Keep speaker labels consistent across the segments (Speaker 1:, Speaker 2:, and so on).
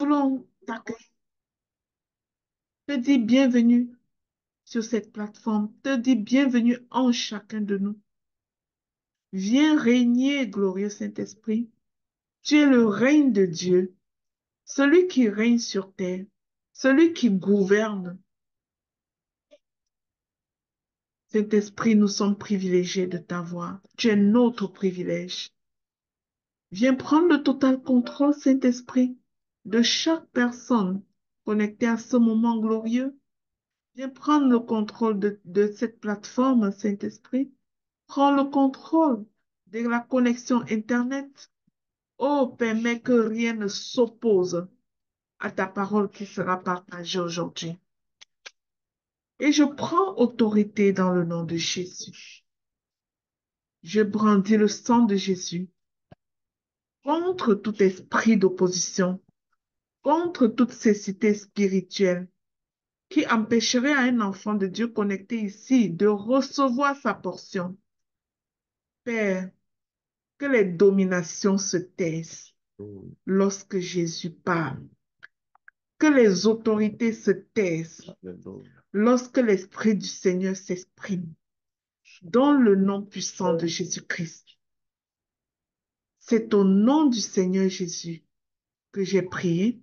Speaker 1: voulons t'accueillir, te dire bienvenue sur cette plateforme, te dire bienvenue en chacun de nous. Viens régner, glorieux Saint-Esprit. Tu es le règne de Dieu, celui qui règne sur terre, celui qui gouverne. Saint-Esprit, nous sommes privilégiés de t'avoir. Tu es notre privilège. Viens prendre le total contrôle, Saint-Esprit, de chaque personne connectée à ce moment glorieux. Viens prendre le contrôle de cette plateforme, Saint-Esprit. Prends le contrôle de la connexion Internet. Oh, permets que rien ne s'oppose à ta parole qui sera partagée aujourd'hui. Et je prends autorité dans le nom de Jésus. Je brandis le sang de Jésus contre tout esprit d'opposition, contre toute cécité spirituelle qui empêcherait à un enfant de Dieu connecté ici de recevoir sa portion. Père, que les dominations se taisent lorsque Jésus parle, que les autorités se taisent lorsque l'Esprit du Seigneur s'exprime, dans le nom puissant de Jésus-Christ. C'est au nom du Seigneur Jésus que j'ai prié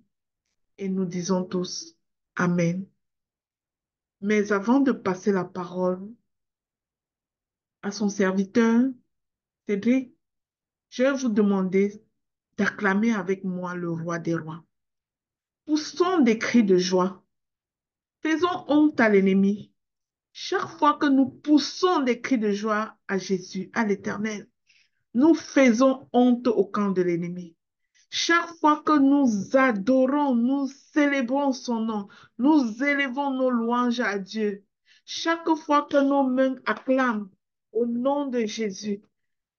Speaker 1: et nous disons tous Amen. Mais avant de passer la parole à son serviteur, Cédric, je vais vous demander d'acclamer avec moi le roi des rois. Poussons des cris de joie. Faisons honte à l'ennemi. Chaque fois que nous poussons des cris de joie à Jésus, à l'Éternel, nous faisons honte au camp de l'ennemi. Chaque fois que nous adorons, nous célébrons son nom, nous élevons nos louanges à Dieu. Chaque fois que nos mains acclament au nom de Jésus,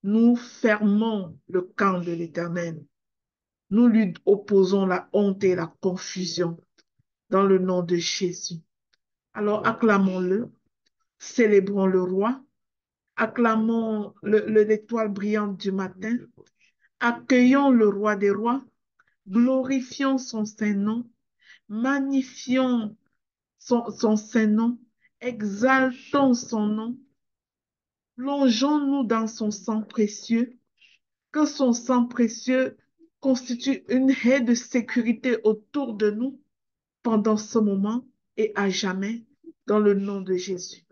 Speaker 1: nous fermons le camp de l'Éternel. Nous lui opposons la honte et la confusion dans le nom de Jésus. Alors acclamons-le, célébrons le roi, acclamons l'étoile brillante du matin, accueillons le roi des rois, glorifions son Saint-Nom, magnifions son Saint-Nom, exaltons son nom, plongeons-nous dans son sang précieux, que son sang précieux constitue une haie de sécurité autour de nous pendant ce moment et à jamais, dans le nom de Jésus.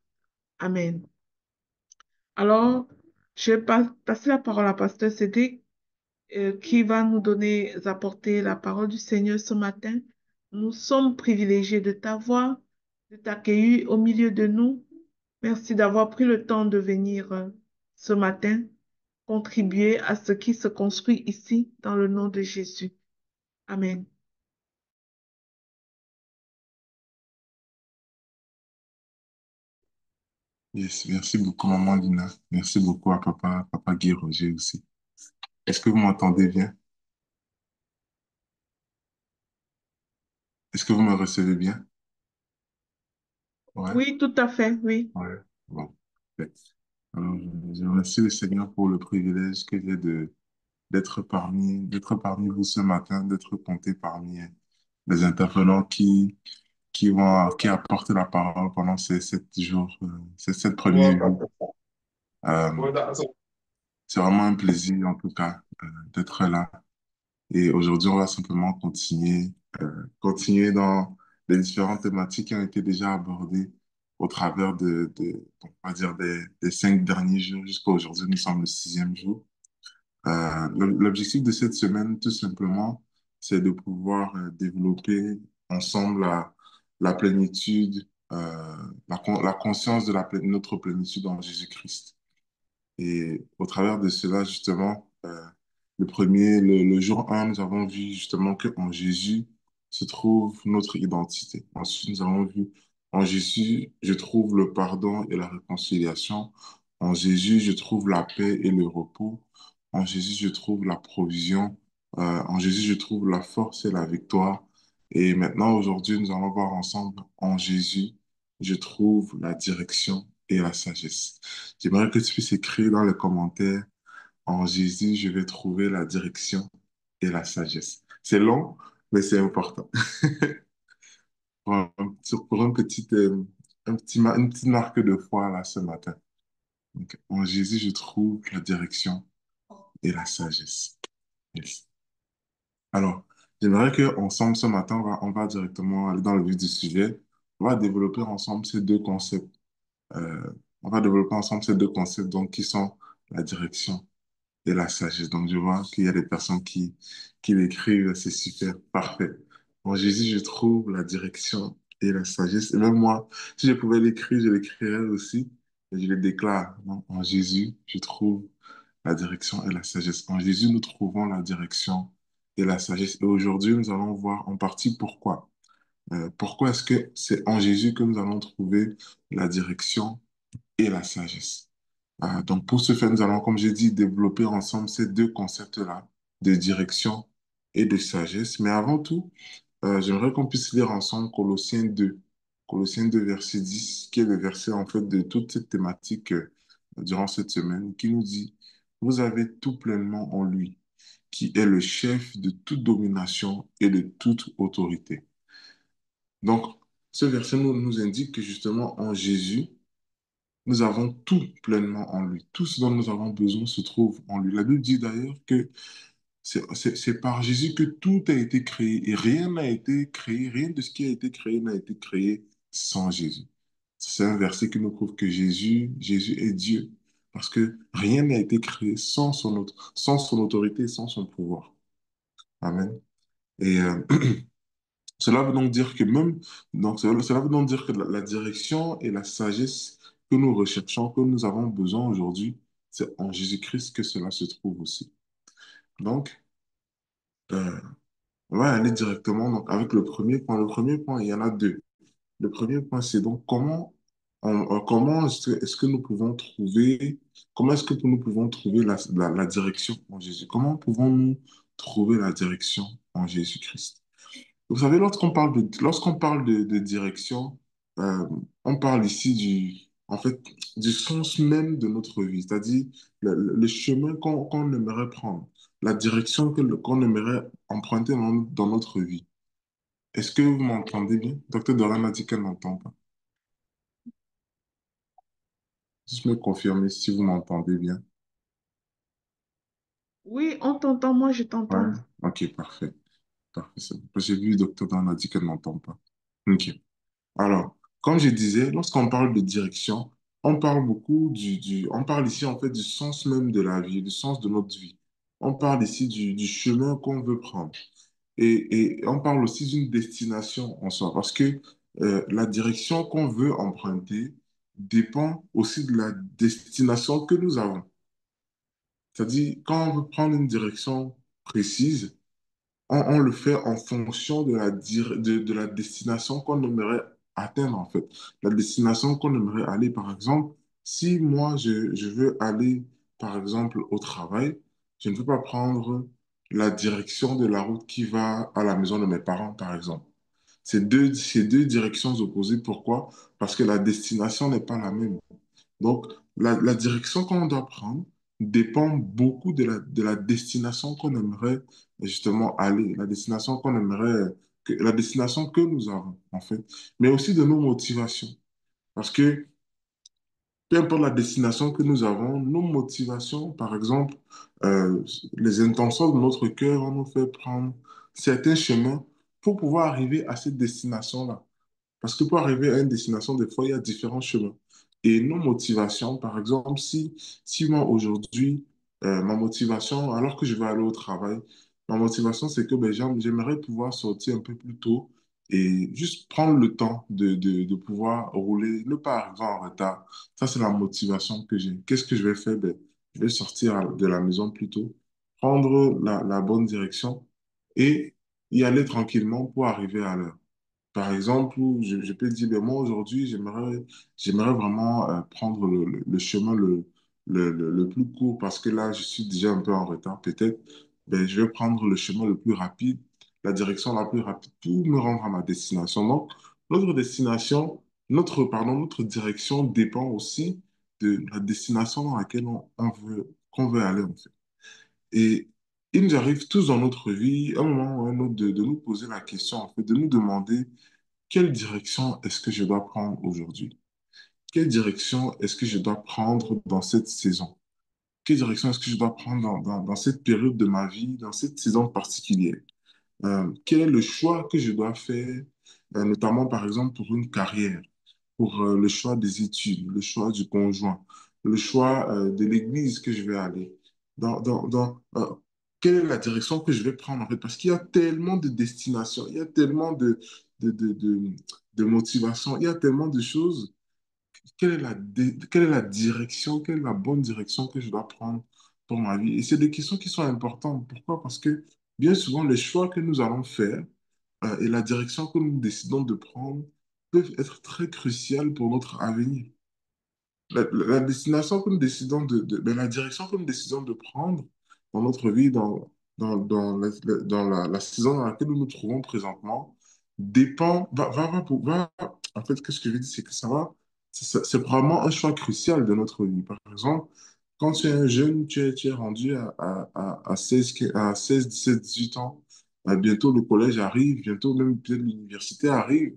Speaker 1: Amen. Alors, je vais passer la parole à Pasteur Cédric, qui va nous donner, apporter la parole du Seigneur ce matin. Nous sommes privilégiés de t'avoir, de t'accueillir au milieu de nous. Merci d'avoir pris le temps de venir ce matin, contribuer à ce qui se construit ici, dans le nom de Jésus. Amen.
Speaker 2: Yes, merci beaucoup, maman Lina. Merci beaucoup à papa Guy Roger aussi. Est-ce que vous m'entendez bien? Est-ce que vous me recevez bien? Ouais,
Speaker 1: Oui, tout à fait, oui.
Speaker 2: ouais. Bon. Parfait. Alors, je remercie le Seigneur pour le privilège que j'ai d'être parmi vous ce matin, d'être compté parmi les intervenants qui apportent la parole pendant ces 7 jours, ces 7 premiers jours. Euh, c'est vraiment un plaisir, en tout cas, d'être là. Et aujourd'hui, on va simplement continuer dans les différentes thématiques qui ont été déjà abordées au travers on va dire des 5 derniers jours jusqu'à aujourd'hui. Nous sommes le 6e jour. L'objectif de cette semaine, tout simplement, c'est de pouvoir développer ensemble la plénitude, la conscience de notre plénitude en Jésus-Christ. Et au travers de cela, justement, le jour 1, nous avons vu justement qu'en Jésus se trouve notre identité. Ensuite, nous avons vu en Jésus, je trouve le pardon et la réconciliation. En Jésus, je trouve la paix et le repos. En Jésus, je trouve la provision. En Jésus, je trouve la force et la victoire. Et maintenant, aujourd'hui, nous allons voir ensemble, en Jésus, je trouve la direction et la sagesse. J'aimerais que tu puisses écrire dans les commentaires, en Jésus, je vais trouver la direction et la sagesse. C'est long, mais c'est important. Pour une petite marque de foi là ce matin. Donc, en Jésus, je trouve la direction et la sagesse. Yes. Alors, j'aimerais qu'ensemble ce matin, on va directement aller dans le vif du sujet. On va développer ensemble ces deux concepts. Euh, on va développer ensemble ces deux concepts donc, qui sont la direction et la sagesse. Donc, je vois qu'il y a des personnes qui l'écrivent, c'est super, parfait. En Jésus, je trouve la direction et la sagesse. Et même moi, si je pouvais l'écrire, je l'écrirais aussi. Et je le déclare. Donc, en Jésus, je trouve la direction et la sagesse. En Jésus, nous trouvons la direction et la sagesse. Et aujourd'hui, nous allons voir en partie pourquoi. Pourquoi est-ce que c'est en Jésus que nous allons trouver la direction et la sagesse? Donc, pour ce faire, nous allons, comme j'ai dit, développer ensemble ces deux concepts-là de direction et de sagesse. Mais avant tout, j'aimerais qu'on puisse lire ensemble Colossiens 2. Colossiens 2, verset 10, qui est le verset en fait de toute cette thématique durant cette semaine, qui nous dit, vous avez tout pleinement en lui, qui est le chef de toute domination et de toute autorité. Donc, ce verset nous indique que justement en Jésus, nous avons tout pleinement en lui. Tout ce dont nous avons besoin se trouve en lui. La Bible dit d'ailleurs que c'est par Jésus que tout a été créé et rien n'a été créé, rien de ce qui a été créé n'a été créé sans Jésus. C'est un verset qui nous prouve que Jésus est Dieu parce que rien n'a été créé sans son autorité, sans son pouvoir. Amen. Et cela veut donc dire que cela veut donc dire que la direction et la sagesse que nous recherchons, que nous avons besoin aujourd'hui, c'est en Jésus-Christ que cela se trouve aussi. Donc, euh, on va aller directement donc, avec le premier point. Le premier point, il y en a deux. Le premier point, c'est donc comment est-ce que nous pouvons trouver, comment est-ce que nous pouvons trouver la direction en Jésus? Comment pouvons-nous trouver la direction en Jésus-Christ? Vous savez, lorsqu'on parle de direction, euh, on parle ici en fait, du sens même de notre vie, c'est-à-dire le chemin qu'on aimerait prendre, la direction qu'on aimerait emprunter dans notre vie. Est-ce que vous m'entendez bien? Docteur Doran m'a dit qu'elle n'entend pas. Juste me confirmer si vous m'entendez bien.
Speaker 1: Oui, on t'entend, moi je
Speaker 2: Ouais,
Speaker 1: t'entends.
Speaker 2: ok, parfait. Parfait, c'est bon. J'ai vu Docteur Doran a dit qu'elle n'entend pas. Ok. Alors, comme je disais, lorsqu'on parle de direction, on parle beaucoup on parle ici en fait du sens même de la vie, du sens de notre vie. On parle ici du chemin qu'on veut prendre. Et on parle aussi d'une destination en soi, parce que la direction qu'on veut emprunter dépend aussi de la destination que nous avons. C'est-à-dire, quand on veut prendre une direction précise, on le fait en fonction de la destination qu'on aimerait atteindre, en fait. La destination qu'on aimerait aller, par exemple, si moi, je veux aller, par exemple, au travail, je ne veux pas prendre la direction de la route qui va à la maison de mes parents, par exemple. Ces deux directions opposées. Pourquoi? Parce que la destination n'est pas la même. Donc, la direction qu'on doit prendre dépend beaucoup de la destination qu'on aimerait justement aller, la destination la destination que nous avons, en fait, mais aussi de nos motivations. Parce que peu importe la destination que nous avons, nos motivations, par exemple, euh, les intentions de notre cœur, on nous fait prendre certains chemins pour pouvoir arriver à cette destination-là. Parce que pour arriver à une destination, des fois, il y a différents chemins. Et nos motivations, par exemple, si moi aujourd'hui, ma motivation, alors que je vais aller au travail, ma motivation, c'est que ben, j'aimerais pouvoir sortir un peu plus tôt et juste prendre le temps de pouvoir rouler, ne pas arriver en retard. Ça, c'est la motivation que j'ai. Qu'est-ce que je vais faire? Ben, je vais sortir de la maison plus tôt, prendre la bonne direction et y aller tranquillement pour arriver à l'heure. Par exemple, où je peux dire, ben, moi aujourd'hui, j'aimerais vraiment prendre le chemin le plus court parce que là, je suis déjà un peu en retard. Peut-être, ben, je vais prendre le chemin le plus rapide, la direction la plus rapide pour me rendre à ma destination. Donc, notre destination, notre direction dépend aussi de la destination dans laquelle qu'on veut aller, en fait. Et, il nous arrive tous dans notre vie, à un moment ou à un autre, de nous poser la question, en fait, de nous demander quelle direction est-ce que je dois prendre aujourd'hui? Quelle direction est-ce que je dois prendre dans cette saison? Quelle direction est-ce que je dois prendre dans cette période de ma vie, dans cette saison particulière? Quel est le choix que je dois faire, notamment par exemple pour une carrière, pour le choix des études, le choix du conjoint, le choix de l'église que je vais aller, quelle est la direction que je vais prendre en fait, parce qu'il y a tellement de destinations, il y a tellement de, de, de, de motivations, il y a tellement de choses. Quelle est la direction, quelle est la bonne direction que je dois prendre pour ma vie? Et c'est des questions qui sont importantes. Pourquoi? Parce que bien souvent, les choix que nous allons faire et la direction que nous décidons de prendre peuvent être très cruciales pour notre avenir. La destination que nous décidons la direction que nous décidons de prendre dans notre vie, dans la saison dans laquelle nous nous trouvons présentement, en fait, qu'est-ce que je veux dire, c'est que c'est probablement un choix crucial de notre vie. Par exemple, quand tu es un jeune, tu es rendu à 16, 17, 18 ans, bientôt le collège arrive, bientôt même peut-être l'université arrive,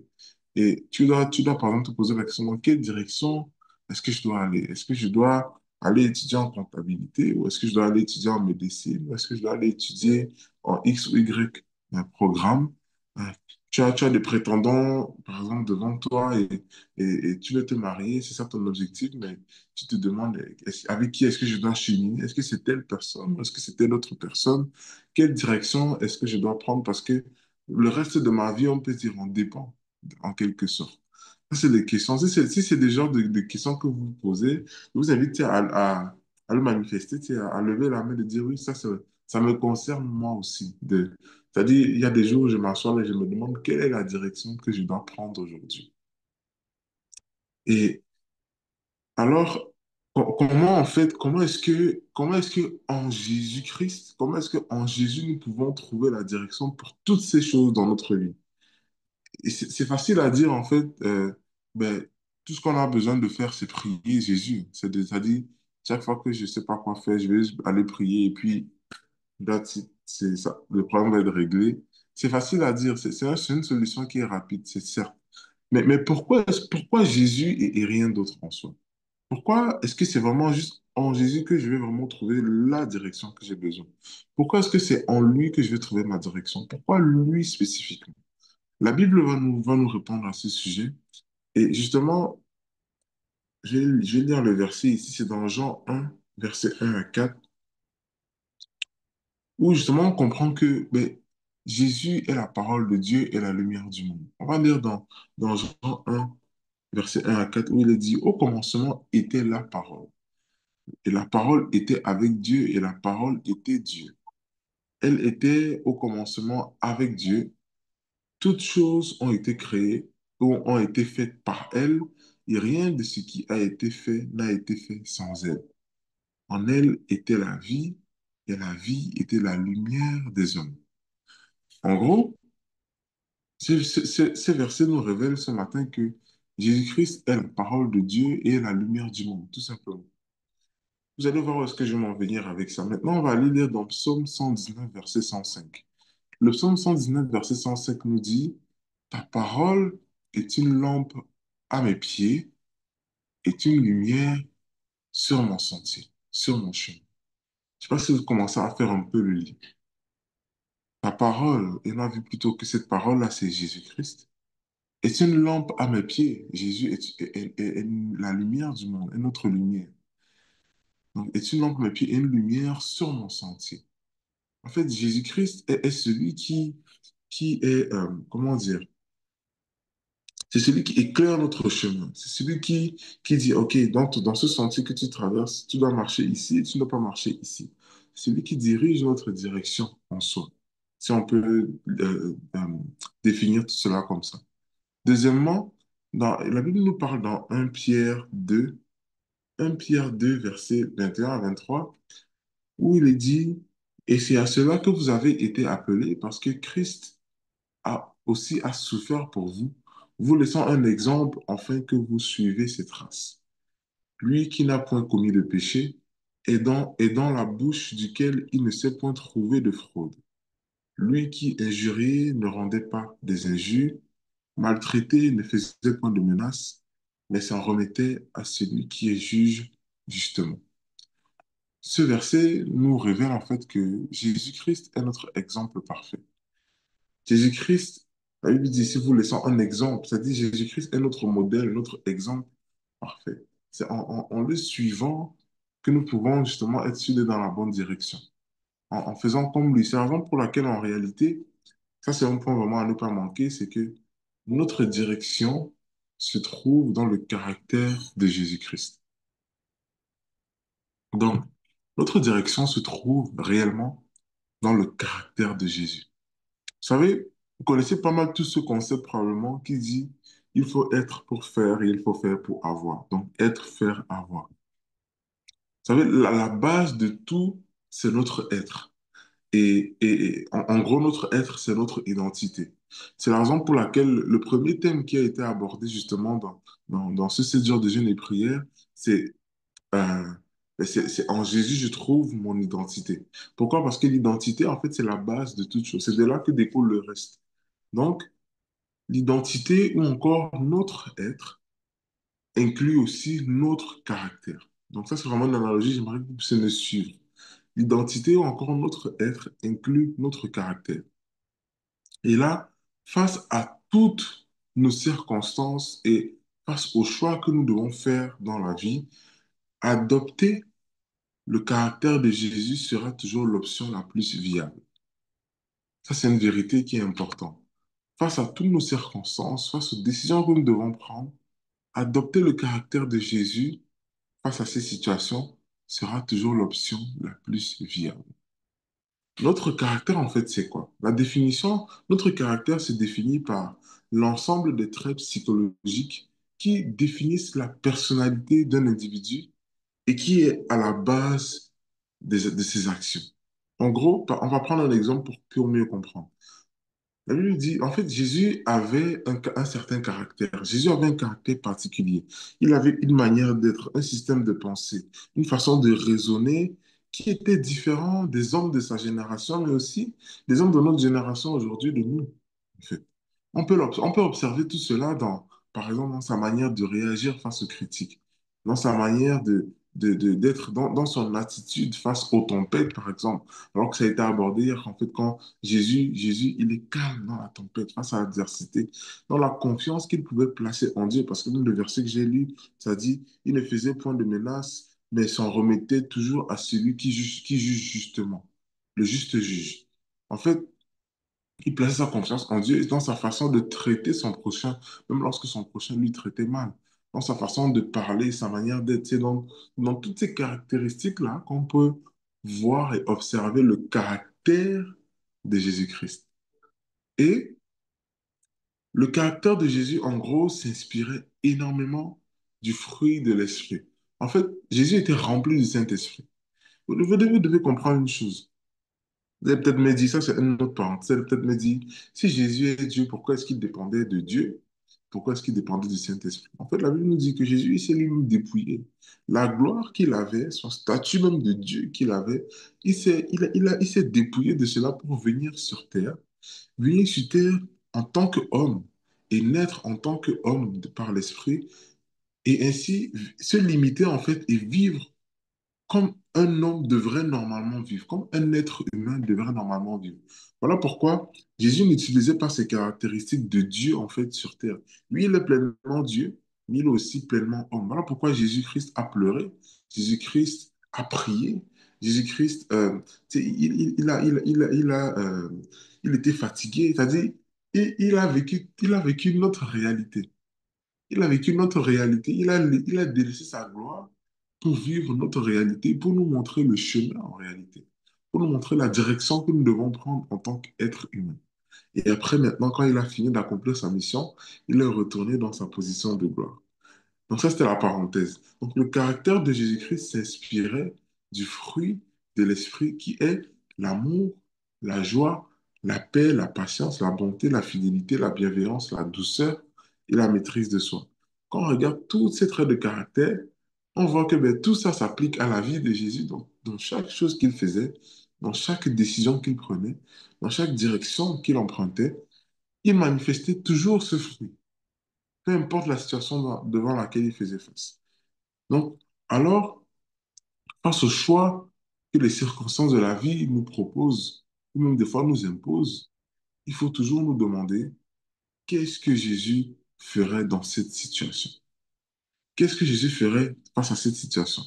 Speaker 2: et tu dois par exemple te poser la question, dans quelle direction est-ce que je dois aller? Est-ce que je dois aller étudier en comptabilité ou est-ce que je dois aller étudier en médecine ou est-ce que je dois aller étudier en X ou Y programme? Euh, tu as des prétendants, par exemple, devant toi et tu veux te marier, c'est ça ton objectif, mais tu te demandes avec qui est-ce que je dois cheminer? Est-ce que c'est telle personne ou est-ce que c'est telle autre personne? Quelle direction est-ce que je dois prendre? Parce que le reste de ma vie, on peut dire, on dépend en quelque sorte. Ça, c'est des questions. Si c'est des genres de questions que vous vous posez, je vous invite tu sais, à le manifester, tu sais, à lever la main et de dire oui, ça me concerne moi aussi. C'est-à-dire, il y a des jours où je m'assois et je me demande quelle est la direction que je dois prendre aujourd'hui. Et alors, comment en fait, comment est-ce que en Jésus-Christ, comment est-ce que en Jésus nous pouvons trouver la direction pour toutes ces choses dans notre vie? Et c'est facile à dire, en fait, ben, tout ce qu'on a besoin de faire, c'est prier Jésus. C'est-à-dire, chaque fois que je ne sais pas quoi faire, je vais juste aller prier et puis, that's it. C'est ça, le problème va être réglé. C'est facile à dire, c'est une solution qui est rapide, c'est certes. Mais pourquoi Jésus et rien d'autre en soi? Pourquoi est-ce que c'est vraiment juste en Jésus que je vais vraiment trouver la direction que j'ai besoin? Pourquoi est-ce que c'est en lui que je vais trouver ma direction? Pourquoi lui spécifiquement? La Bible va nous répondre à ce sujet. Et justement, je vais lire le verset ici, c'est dans Jean 1, verset 1 à 4, où justement on comprend que ben, Jésus est la parole de Dieu et la lumière du monde. On va lire dans Jean 1, verset 1 à 4, où il est dit, au commencement était la parole. Et la parole était avec Dieu et la parole était Dieu. Elle était au commencement avec Dieu. Toutes choses ont été créées ou ont été faites par elle, et rien de ce qui a été fait n'a été fait sans elle. En elle était la vie, et la vie était la lumière des hommes. En gros, ces versets nous révèlent ce matin que Jésus-Christ est la parole de Dieu et est la lumière du monde, tout simplement. Vous allez voir où est-ce que je vais m'en venir avec ça. Maintenant, on va aller lire dans Psaume 119, verset 105. Le psaume 119, verset 105 nous dit, ta parole est une lampe à mes pieds, est une lumière sur mon sentier, sur mon chemin. Je ne sais pas si vous commencez à faire un peu le lit. Ta parole, et on a vu plutôt que cette parole-là, c'est Jésus-Christ, est une lampe à mes pieds. Jésus est la lumière du monde, est notre lumière. Donc, est une lampe à mes pieds et une lumière sur mon sentier. En fait, Jésus-Christ est celui qui est, comment dire, c'est celui qui éclaire notre chemin. C'est celui qui dit, OK, dans ce sentier que tu traverses, tu dois marcher ici et tu ne dois pas marcher ici. C'est celui qui dirige notre direction en soi, si on peut définir tout cela comme ça. Deuxièmement, la Bible nous parle dans 1 Pierre 2, versets 21 à 23, où il est dit, et c'est à cela que vous avez été appelés, parce que Christ a souffert pour vous, vous laissant un exemple afin que vous suivez ses traces. Lui qui n'a point commis de péché et dans la bouche duquel il ne s'est point trouvé de fraude. Lui qui injuriait ne rendait pas des injures, maltraité ne faisait point de menaces, mais s'en remettait à celui qui est juge justement. Ce verset nous révèle en fait que Jésus-Christ est notre exemple parfait. Jésus-Christ, la Bible dit, si vous laissons un exemple, c'est-à-dire Jésus-Christ est notre modèle, notre exemple parfait. C'est en le suivant que nous pouvons justement être suivis dans la bonne direction. En faisant comme lui. C'est la raison pour laquelle, en réalité, ça c'est un point vraiment à ne pas manquer, c'est que notre direction se trouve dans le caractère de Jésus-Christ. Donc, notre direction se trouve réellement dans le caractère de Jésus. Vous savez, vous connaissez pas mal tout ce concept probablement qui dit il faut être pour faire et il faut faire pour avoir. Donc, être, faire, avoir. Vous savez, la base de tout, c'est notre être. En gros, notre être, c'est notre identité. C'est la raison pour laquelle le premier thème qui a été abordé justement dans ce 7 jours de jeûne et prière, c'est euh, en Jésus, je trouve mon identité. Pourquoi? Parce que l'identité, en fait, c'est la base de toute chose. C'est de là que découle le reste. Donc, l'identité ou encore notre être inclut aussi notre caractère. Donc, ça, c'est vraiment une analogie, j'aimerais que vous puissiez me suivre. L'identité ou encore notre être inclut notre caractère. Et là, face à toutes nos circonstances et face aux choix que nous devons faire dans la vie, adopter le caractère de Jésus sera toujours l'option la plus viable. Ça, c'est une vérité qui est importante. Face à toutes nos circonstances, face aux décisions que nous devons prendre, adopter le caractère de Jésus face à ces situations sera toujours l'option la plus viable. Notre caractère, en fait, c'est quoi? La définition, notre caractère se définit par l'ensemble des traits psychologiques qui définissent la personnalité d'un individu et qui est à la base de ses actions. En gros, on va prendre un exemple pour mieux comprendre. La Bible dit, en fait, Jésus avait un certain caractère. Jésus avait un caractère particulier. Il avait une manière d'être, un système de pensée, une façon de raisonner qui était différent des hommes de sa génération, mais aussi des hommes de notre génération aujourd'hui, de nous. En fait. On peut observer tout cela par exemple, dans sa manière de réagir face aux critiques, dans sa manière d'être, dans son attitude face aux tempêtes, par exemple. Alors que ça a été abordé hier, en fait, quand Jésus, il est calme dans la tempête, face à l'adversité, dans la confiance qu'il pouvait placer en Dieu. Parce que même le verset que j'ai lu, ça dit, il ne faisait point de menace, mais s'en remettait toujours à celui qui juge justement, le juste juge. En fait, il plaçait sa confiance en Dieu et dans sa façon de traiter son prochain, même lorsque son prochain lui traitait mal. Dans sa façon de parler, sa manière d'être, c'est dans toutes ces caractéristiques-là qu'on peut voir et observer le caractère de Jésus-Christ. Et le caractère de Jésus, en gros, s'inspirait énormément du fruit de l'Esprit. En fait, Jésus était rempli du Saint-Esprit. Vous devez comprendre une chose. Vous allez peut-être me dire, ça c'est une autre parenthèse, vous allez peut-être me dire, si Jésus est Dieu, pourquoi est-ce qu'il dépendait de Dieu? Pourquoi est-ce qu'il dépendait du Saint-Esprit? En fait, la Bible nous dit que Jésus, il s'est lui-même dépouillé. La gloire qu'il avait, son statut même de Dieu qu'il avait, il s'est dépouillé de cela pour venir sur terre en tant qu'homme et naître en tant qu'homme par l'Esprit et ainsi se limiter en fait et vivre comme un homme devrait normalement vivre, comme un être humain devrait normalement vivre. Voilà pourquoi Jésus n'utilisait pas ces caractéristiques de Dieu en fait sur terre. Lui, il est pleinement Dieu, mais il est aussi pleinement homme. Voilà pourquoi Jésus-Christ a pleuré, Jésus-Christ a prié, Jésus-Christ, tu sais, il était fatigué, c'est-à-dire, il a vécu notre réalité. Il a vécu notre réalité. Il a délaissé sa gloire pour vivre notre réalité, pour nous montrer le chemin en réalité, pour nous montrer la direction que nous devons prendre en tant qu'être humain. Et après, maintenant, quand il a fini d'accomplir sa mission, il est retourné dans sa position de gloire. Donc ça, c'était la parenthèse. Donc le caractère de Jésus-Christ s'inspirait du fruit de l'esprit qui est l'amour, la joie, la paix, la patience, la bonté, la fidélité, la bienveillance, la douceur et la maîtrise de soi. Quand on regarde tous ces traits de caractère, on voit que ben, tout ça s'applique à la vie de Jésus. Donc, dans chaque chose qu'il faisait, dans chaque décision qu'il prenait, dans chaque direction qu'il empruntait, il manifestait toujours ce fruit, peu importe la situation devant laquelle il faisait face. Donc, alors, face au choix que les circonstances de la vie nous proposent, ou même des fois nous imposent, il faut toujours nous demander qu'est-ce que Jésus ferait dans cette situation? Qu'est-ce que Jésus ferait face à cette situation?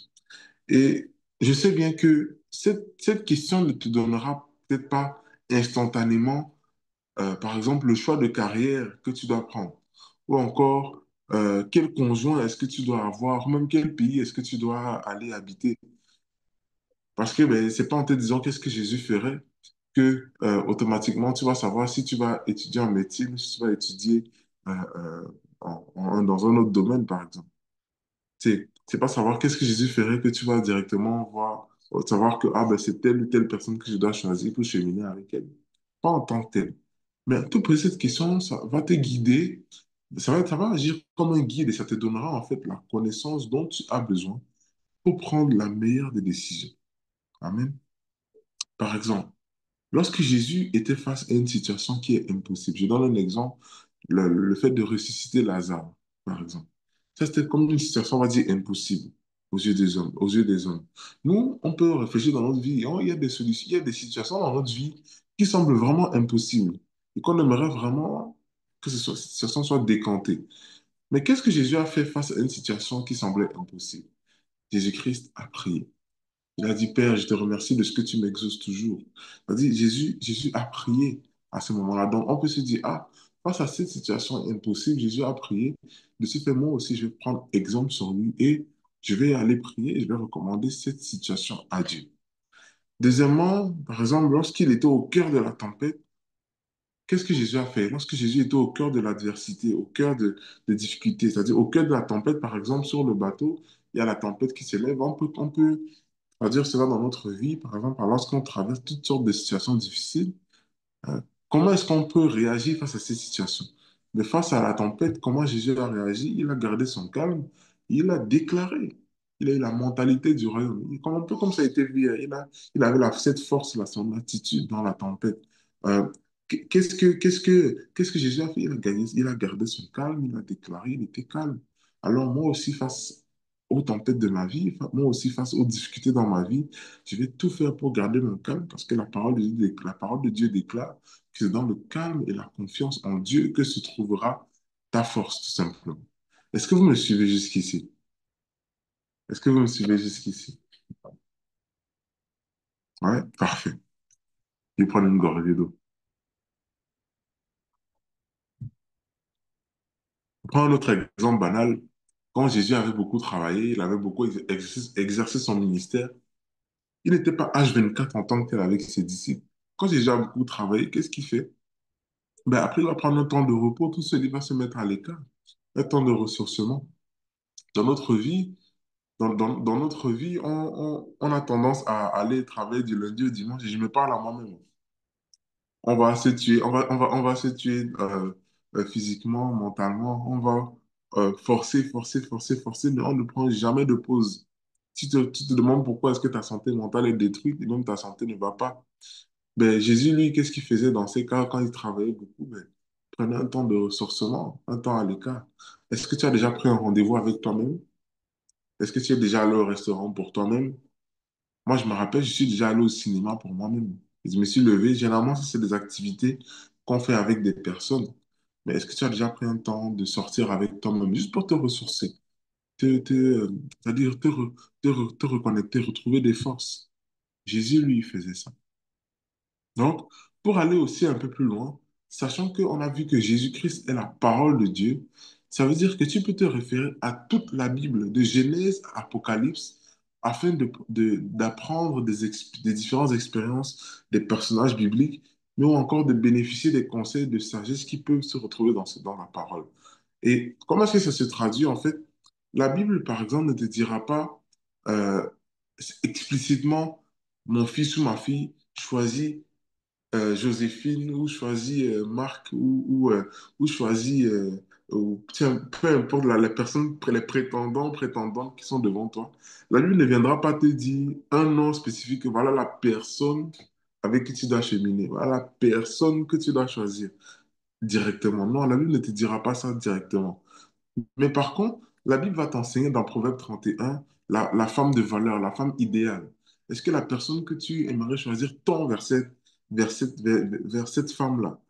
Speaker 2: Et je sais bien que cette question ne te donnera peut-être pas instantanément, par exemple, le choix de carrière que tu dois prendre, ou encore quel conjoint est-ce que tu dois avoir, ou même quel pays est-ce que tu dois aller habiter. Parce que ben, c'est pas en te disant qu'est-ce que Jésus ferait que automatiquement tu vas savoir si tu vas étudier en médecine, si tu vas étudier dans un autre domaine, par exemple. C'est pas savoir qu'est-ce que Jésus ferait que tu vas directement voir, savoir que ah, ben, c'est telle ou telle personne que je dois choisir pour cheminer avec elle. Pas en tant que tel. Mais te poser cette question, ça va te guider, ça va agir comme un guide et ça te donnera en fait la connaissance dont tu as besoin pour prendre la meilleure des décisions. Amen. Par exemple, lorsque Jésus était face à une situation qui est impossible, je donne un exemple, le fait de ressusciter Lazare, par exemple. Ça, c'était comme une situation, on va dire, impossible aux yeux des hommes, aux yeux des hommes. Nous, on peut réfléchir dans notre vie, il y a des solutions, il y a des situations dans notre vie qui semblent vraiment impossibles et qu'on aimerait vraiment que cette situation soit décantée. Mais qu'est-ce que Jésus a fait face à une situation qui semblait impossible? Jésus-Christ a prié. Il a dit, Père, je te remercie de ce que tu m'exauces toujours. Il a dit, Jésus a prié à ce moment-là. Donc, on peut se dire, ah, face à cette situation impossible, Jésus a prié. De ce fait, moi aussi, je vais prendre exemple sur lui et je vais aller prier et je vais recommander cette situation à Dieu. Deuxièmement, par exemple, lorsqu'il était au cœur de la tempête, qu'est-ce que Jésus a fait? Lorsque Jésus était au cœur de l'adversité, au cœur de difficultés, c'est-à-dire au cœur de la tempête, par exemple, sur le bateau, il y a la tempête qui s'élève, on peut cela dans notre vie, par exemple, lorsqu'on traverse toutes sortes de situations difficiles, euh, comment est-ce qu'on peut réagir face à ces situations? Mais face à la tempête, comment Jésus a réagi? Il a gardé son calme, il a déclaré. Il a eu la mentalité du royaume. Un peu comme ça a été vu, hein, il avait cette force-là, son attitude dans la tempête. Euh, qu'est-ce que Jésus a fait? Il a gardé son calme, il a déclaré, il était calme. Alors moi aussi, face aux tempêtes de ma vie, moi aussi, face aux difficultés dans ma vie, je vais tout faire pour garder mon calme parce que la parole de Dieu déclare que c'est dans le calme et la confiance en Dieu que se trouvera ta force, tout simplement. Est-ce que vous me suivez jusqu'ici? Est-ce que vous me suivez jusqu'ici? Ouais, parfait. Je vais prendre une gorgée d'eau. Prends un autre exemple banal. Quand Jésus avait beaucoup travaillé, il avait beaucoup exercé son ministère, il n'était pas H24 en tant que tel avec ses disciples. Quand Jésus a beaucoup travaillé, qu'est-ce qu'il fait? Ben, après, il va prendre un temps de repos, tout seul, il va se mettre à l'écart, un temps de ressourcement. Dans notre vie, dans notre vie, on a tendance à aller travailler du lundi au dimanche, et je me parle à moi-même. On va se tuer, on va se tuer physiquement, mentalement, on va forcer, mais on ne prend jamais de pause. Si tu te demandes pourquoi est-ce que ta santé mentale est détruite et même ta santé ne va pas, ben, Jésus, lui, qu'est-ce qu'il faisait dans ces cas quand il travaillait beaucoup? Ben, il prenait un temps de ressourcement, un temps à l'écart. Est-ce que tu as déjà pris un rendez-vous avec toi-même? Est-ce que tu es déjà allé au restaurant pour toi-même? Moi, je me rappelle, je suis déjà allé au cinéma pour moi-même. Et je me suis levé. Généralement, ça, c'est des activités qu'on fait avec des personnes. Mais est-ce que tu as déjà pris un temps de sortir avec toi-même juste pour te ressourcer, c'est-à-dire te reconnecter, retrouver des forces? Jésus, lui, il faisait ça. Donc, pour aller aussi un peu plus loin, sachant qu'on a vu que Jésus-Christ est la parole de Dieu, ça veut dire que tu peux te référer à toute la Bible, de Genèse à Apocalypse, afin d'apprendre des différentes expériences des personnages bibliques, mais ou encore de bénéficier des conseils de sagesse qui peuvent se retrouver dans la parole. Et comment est-ce que ça se traduit en fait? La Bible, par exemple, ne te dira pas euh, explicitement, mon fils ou ma fille choisit Joséphine ou choisis Marc ou choisis ou tiens, peu importe les personnes, les prétendants qui sont devant toi, la Bible ne viendra pas te dire un nom spécifique, voilà la personne avec qui tu dois cheminer, voilà la personne que tu dois choisir directement. Non, la Bible ne te dira pas ça directement. Mais par contre, la Bible va t'enseigner dans Proverbe 31 la femme de valeur, la femme idéale. Est-ce que la personne que tu aimerais choisir tend vers cette femme-là?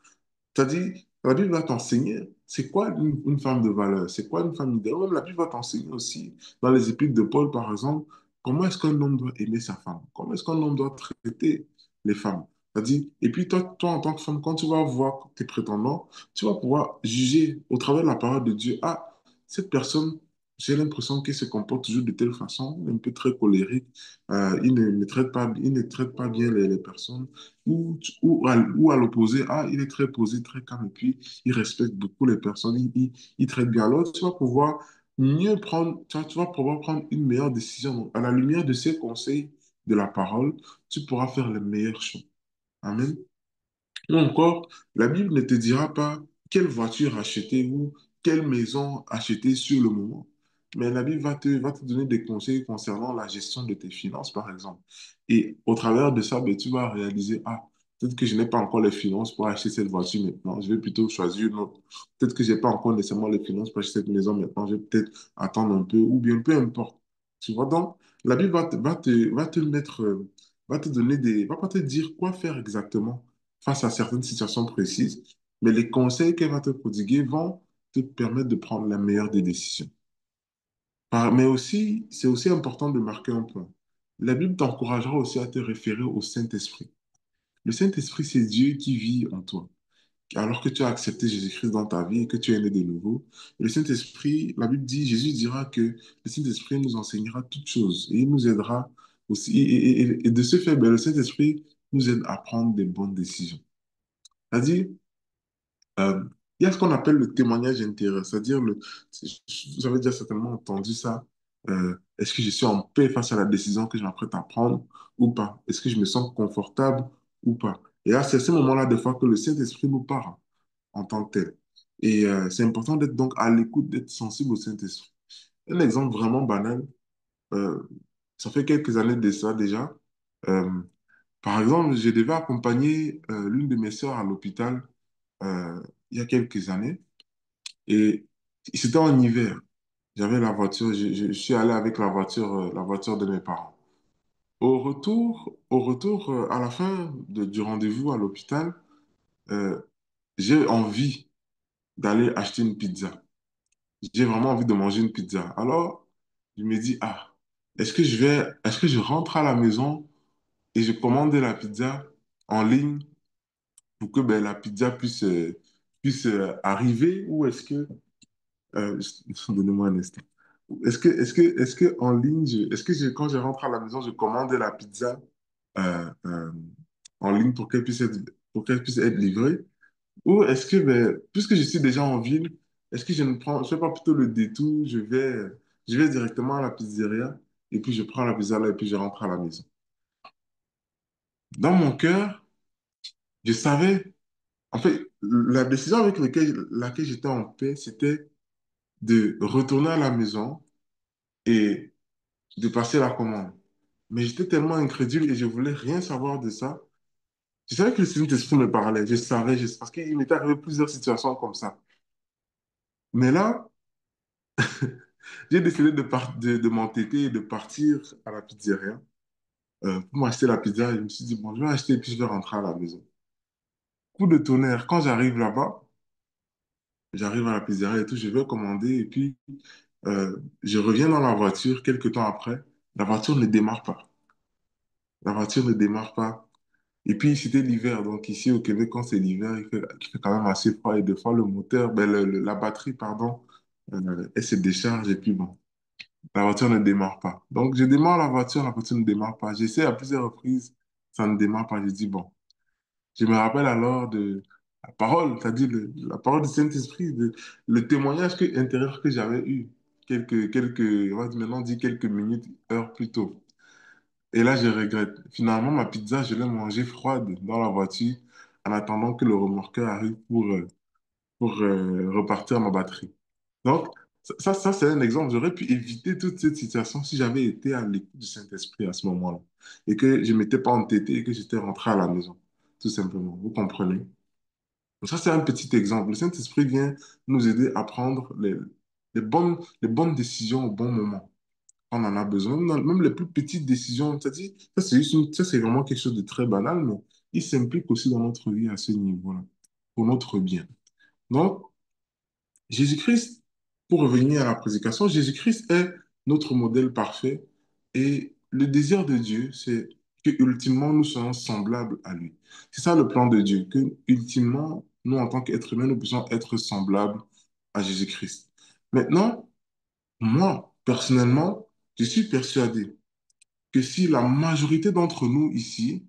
Speaker 2: C'est-à-dire, la Bible va t'enseigner c'est quoi une femme de valeur, c'est quoi une femme idéale. Même la Bible va t'enseigner aussi, dans les épîtres de Paul, par exemple, comment est-ce qu'un homme doit aimer sa femme, comment est-ce qu'un homme doit traiter les femmes. C'est-à-dire, et puis toi, en tant que femme, quand tu vas voir tes prétendants, tu vas pouvoir juger au travers de la parole de Dieu, ah, cette personne, j'ai l'impression qu'elle se comporte toujours de telle façon, un peu très colérique, il ne traite pas bien les personnes. Ou à l'opposé, ah, il est très posé, très calme, et puis il respecte beaucoup les personnes, il traite bien. Alors, tu vas pouvoir mieux prendre, tu vas pouvoir prendre une meilleure décision. Donc, à la lumière de ces conseils de la parole, tu pourras faire les meilleurs choix. Amen. Ou encore, la Bible ne te dira pas quelle voiture acheter ou quelle maison acheter sur le moment. Mais la Bible va te donner des conseils concernant la gestion de tes finances, par exemple. Et au travers de ça, ben, tu vas réaliser, ah, peut-être que je n'ai pas encore les finances pour acheter cette voiture maintenant. Je vais plutôt choisir une autre. Peut-être que je n'ai pas encore nécessairement les finances pour acheter cette maison maintenant. Je vais peut-être attendre un peu ou bien peu importe. Tu vois, donc, la Bible va te mettre, va te donner va pas te dire quoi faire exactement face à certaines situations précises, mais les conseils qu'elle va te prodiguer vont te permettre de prendre la meilleure des décisions. Mais aussi, c'est aussi important de marquer un point. La Bible t'encouragera aussi à te référer au Saint-Esprit. Le Saint-Esprit, c'est Dieu qui vit en toi. Alors que tu as accepté Jésus-Christ dans ta vie et que tu es né de nouveau, le Saint-Esprit, la Bible dit, Jésus dira que le Saint-Esprit nous enseignera toutes choses et il nous aidera aussi. Et de ce fait, ben, le Saint-Esprit nous aide à prendre des bonnes décisions. C'est-à-dire, Euh, il y a ce qu'on appelle le témoignage intérieur, c'est-à-dire, vous avez déjà certainement entendu ça. Est-ce que je suis en paix face à la décision que je m'apprête à prendre ou pas? Est-ce que je me sens confortable ou pas? Et là, c'est à ce moment-là, des fois, que le Saint-Esprit nous parle en tant que tel. Et c'est important d'être donc à l'écoute, d'être sensible au Saint-Esprit. Un exemple vraiment banal, euh, ça fait quelques années de ça déjà. Euh, Par exemple, je devais accompagner l'une de mes sœurs à l'hôpital il y a quelques années. Et c'était en hiver. J'avais la voiture, je suis allé avec la voiture de mes parents. Au retour, à la fin du rendez-vous à l'hôpital, euh, j'ai envie d'aller acheter une pizza. J'ai vraiment envie de manger une pizza. Alors, je me dis, ah, est-ce que je rentre à la maison et je commande la pizza en ligne pour que ben, la pizza puisse arriver ou est-ce que Euh, donnez-moi un instant. Est-ce que en ligne, quand je rentre à la maison, je commande la pizza euh, euh, en ligne pour qu'elle puisse être livrée? Ou est-ce que, ben, puisque je suis déjà en ville, est-ce que je fais pas plutôt le détour, je vais directement à la pizzeria et puis je prends la pizza là et puis je rentre à la maison. Dans mon cœur, je savais, en fait, la décision avec laquelle j'étais en paix, c'était de retourner à la maison et de passer la commande. Mais j'étais tellement incrédule et je voulais rien savoir de ça. Je savais que le Saint-Esprit me parlait. Parce qu'il m'était arrivé plusieurs situations comme ça. Mais là, j'ai décidé de m'entêter et de partir à la pizzeria pour m'acheter la pizza. Et je me suis dit, bon, je vais acheter et puis je vais rentrer à la maison. Coup de tonnerre, quand j'arrive là-bas, j'arrive à la pizzeria et tout, je vais commander et puis je reviens dans la voiture quelques temps après. La voiture ne démarre pas. La voiture ne démarre pas. Et puis, c'était l'hiver. Donc, ici au Québec, quand c'est l'hiver, il fait quand même assez froid. Et des fois, le moteur, ben, la batterie, pardon, elle se décharge. Et puis, bon, la voiture ne démarre pas. Donc, je démarre la voiture ne démarre pas. J'essaie à plusieurs reprises, ça ne démarre pas. Je dis, bon, je me rappelle alors de la parole, c'est-à-dire la parole du Saint-Esprit, le témoignage intérieur que j'avais eu on va dire maintenant, dit quelques minutes, heures plus tôt. Et là, je regrette. Finalement, ma pizza, je l'ai mangée froide dans la voiture en attendant que le remorqueur arrive pour repartir ma batterie. Donc, c'est un exemple. J'aurais pu éviter toute cette situation si j'avais été à l'écoute du Saint-Esprit à ce moment-là et que je ne m'étais pas entêté et que j'étais rentré à la maison, tout simplement. Vous comprenez? Donc ça, c'est un petit exemple. Le Saint-Esprit vient nous aider à prendre les bonnes décisions au bon moment. On en a besoin, même les plus petites décisions. C'est-à-dire, ça, c'est vraiment quelque chose de très banal, mais il s'implique aussi dans notre vie à ce niveau-là, pour notre bien. Donc, Jésus-Christ, pour revenir à la prédication, Jésus-Christ est notre modèle parfait et le désir de Dieu, c'est que ultimement nous soyons semblables à lui. C'est ça le plan de Dieu, que ultimement, nous en tant qu'êtres humains, nous puissions être semblables à Jésus-Christ. Maintenant, moi, personnellement, je suis persuadé que si la majorité d'entre nous ici,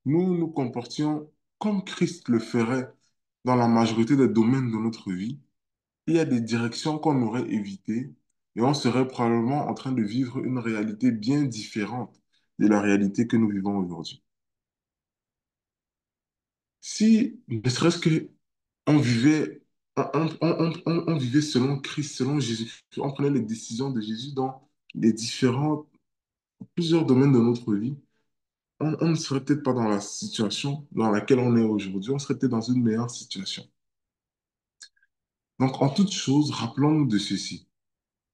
Speaker 2: nous nous comportions comme Christ le ferait dans la majorité des domaines de notre vie, il y a des directions qu'on aurait évitées et on serait probablement en train de vivre une réalité bien différente de la réalité que nous vivons aujourd'hui. Si, ne serait-ce que on vivait, on vivait selon Christ, selon Jésus, on prenait les décisions de Jésus dans les plusieurs domaines de notre vie, on ne serait peut-être pas dans la situation dans laquelle on est aujourd'hui, on serait peut-être dans une meilleure situation. Donc, en toute chose, rappelons-nous de ceci.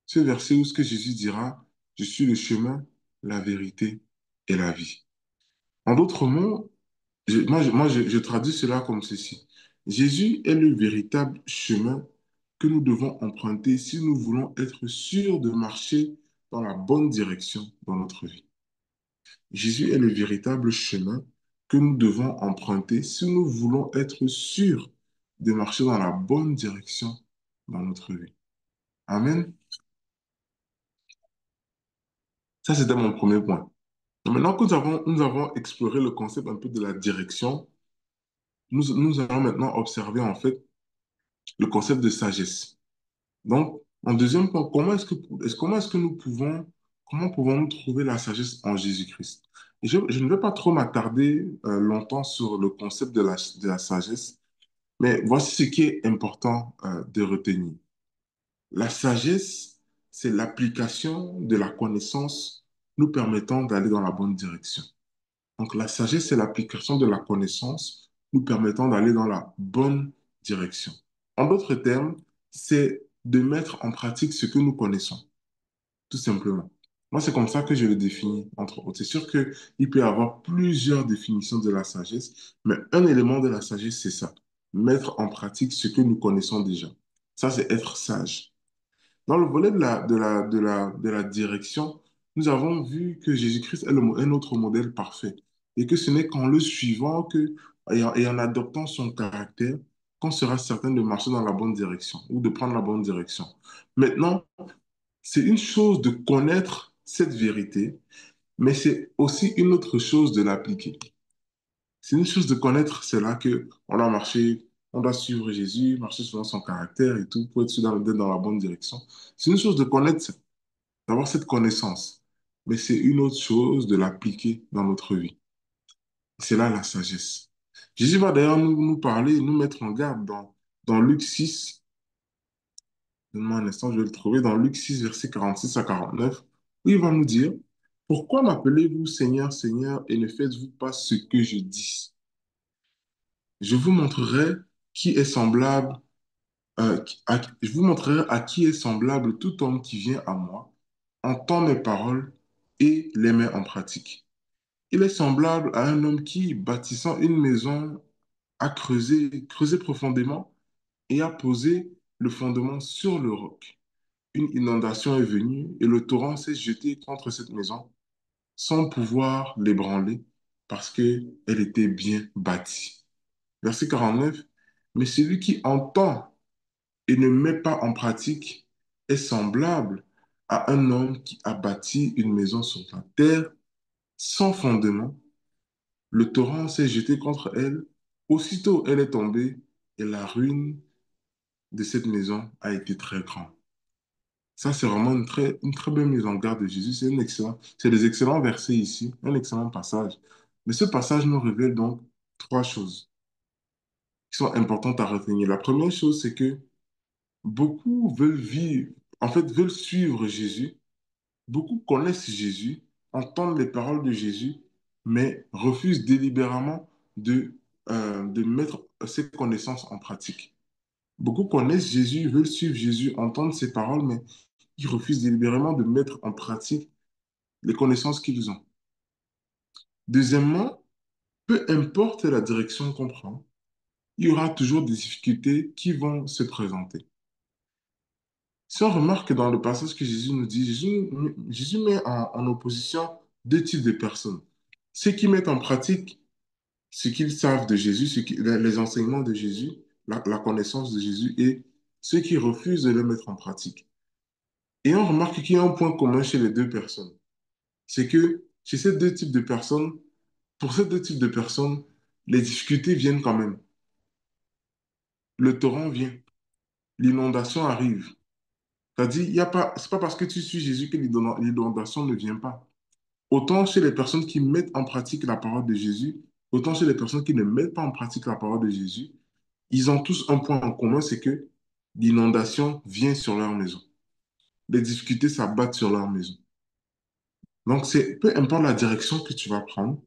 Speaker 2: Ce verset où ce que Jésus dira, je suis le chemin, la vérité et la vie. En d'autres mots, je traduis cela comme ceci. Jésus est le véritable chemin que nous devons emprunter si nous voulons être sûrs de marcher dans la bonne direction dans notre vie. Jésus est le véritable chemin que nous devons emprunter si nous voulons être sûrs de marcher dans la bonne direction dans notre vie. Amen. Ça, c'était mon premier point. Maintenant que nous avons exploré le concept un peu de la direction, nous allons maintenant observer en fait le concept de sagesse. Donc, en deuxième point, comment est-ce que comment pouvons-nous trouver la sagesse en Jésus-Christ? Et je ne vais pas trop m'attarder longtemps sur le concept de la sagesse, mais voici ce qui est important de retenir. La sagesse, c'est l'application de la connaissance nous permettant d'aller dans la bonne direction. Donc, la sagesse, c'est l'application de la connaissance nous permettant d'aller dans la bonne direction. En d'autres termes, c'est de mettre en pratique ce que nous connaissons, tout simplement. Moi, c'est comme ça que je le définis, entre autres. C'est sûr qu'il peut y avoir plusieurs définitions de la sagesse, mais un élément de la sagesse, c'est ça, mettre en pratique ce que nous connaissons déjà. Ça, c'est être sage. Dans le volet de la direction, nous avons vu que Jésus-Christ est un autre modèle parfait et que ce n'est qu'en le suivant et en adoptant son caractère qu'on sera certain de marcher dans la bonne direction ou de prendre la bonne direction. Maintenant, c'est une chose de connaître cette vérité, mais c'est aussi une autre chose de l'appliquer. C'est une chose de connaître cela que on a marché, on doit suivre Jésus, marcher selon son caractère et tout pour être sûr d'être dans la bonne direction. C'est une chose de connaître ça, d'avoir cette connaissance, mais c'est une autre chose de l'appliquer dans notre vie. C'est là la sagesse. Jésus va d'ailleurs nous parler, nous mettre en garde dans Luc 6. Donne-moi un instant, je vais le trouver dans Luc 6, versets 46 à 49, où il va nous dire, pourquoi m'appelez-vous Seigneur, Seigneur, et ne faites-vous pas ce que je dis? Je vous montrerai qui est semblable, je vous montrerai à qui est semblable tout homme qui vient à moi, entend mes paroles et les met en pratique. Il est semblable à un homme qui, bâtissant une maison, a creusé profondément et a posé le fondement sur le roc. Une inondation est venue et le torrent s'est jeté contre cette maison sans pouvoir l'ébranler parce qu'elle était bien bâtie. Verset 49. Mais celui qui entend et ne met pas en pratique est semblable à un homme qui a bâti une maison sur la terre sans fondement. Le torrent s'est jeté contre elle. Aussitôt, elle est tombée et la ruine de cette maison a été très grande. Ça, c'est vraiment une très belle mise en garde de Jésus. C'est des excellents versets ici, un excellent passage. Mais ce passage nous révèle donc trois choses. qui sont importantes à retenir. La première chose, c'est que beaucoup veulent vivre, en fait, veulent suivre Jésus. Beaucoup connaissent Jésus, entendent les paroles de Jésus, mais refusent délibérément de mettre ces connaissances en pratique. Beaucoup connaissent Jésus, veulent suivre Jésus, entendent ses paroles, mais ils refusent délibérément de mettre en pratique les connaissances qu'ils ont. Deuxièmement, peu importe la direction qu'on prend, il y aura toujours des difficultés qui vont se présenter. Si on remarque dans le passage que Jésus nous dit, Jésus met en opposition deux types de personnes. Ceux qui mettent en pratique ce qu'ils savent de Jésus, les enseignements de Jésus, la connaissance de Jésus, et ceux qui refusent de le mettre en pratique. Et on remarque qu'il y a un point commun chez les deux personnes. C'est que chez ces deux types de personnes, pour ces deux types de personnes, les difficultés viennent quand même. Le torrent vient, l'inondation arrive. C'est-à-dire, il y a pas, c'est pas parce que tu suis Jésus que l'inondation ne vient pas. Autant chez les personnes qui mettent en pratique la parole de Jésus, autant chez les personnes qui ne mettent pas en pratique la parole de Jésus, ils ont tous un point en commun, c'est que l'inondation vient sur leur maison. Les difficultés s'abattent sur leur maison. Donc, peu importe la direction que tu vas prendre,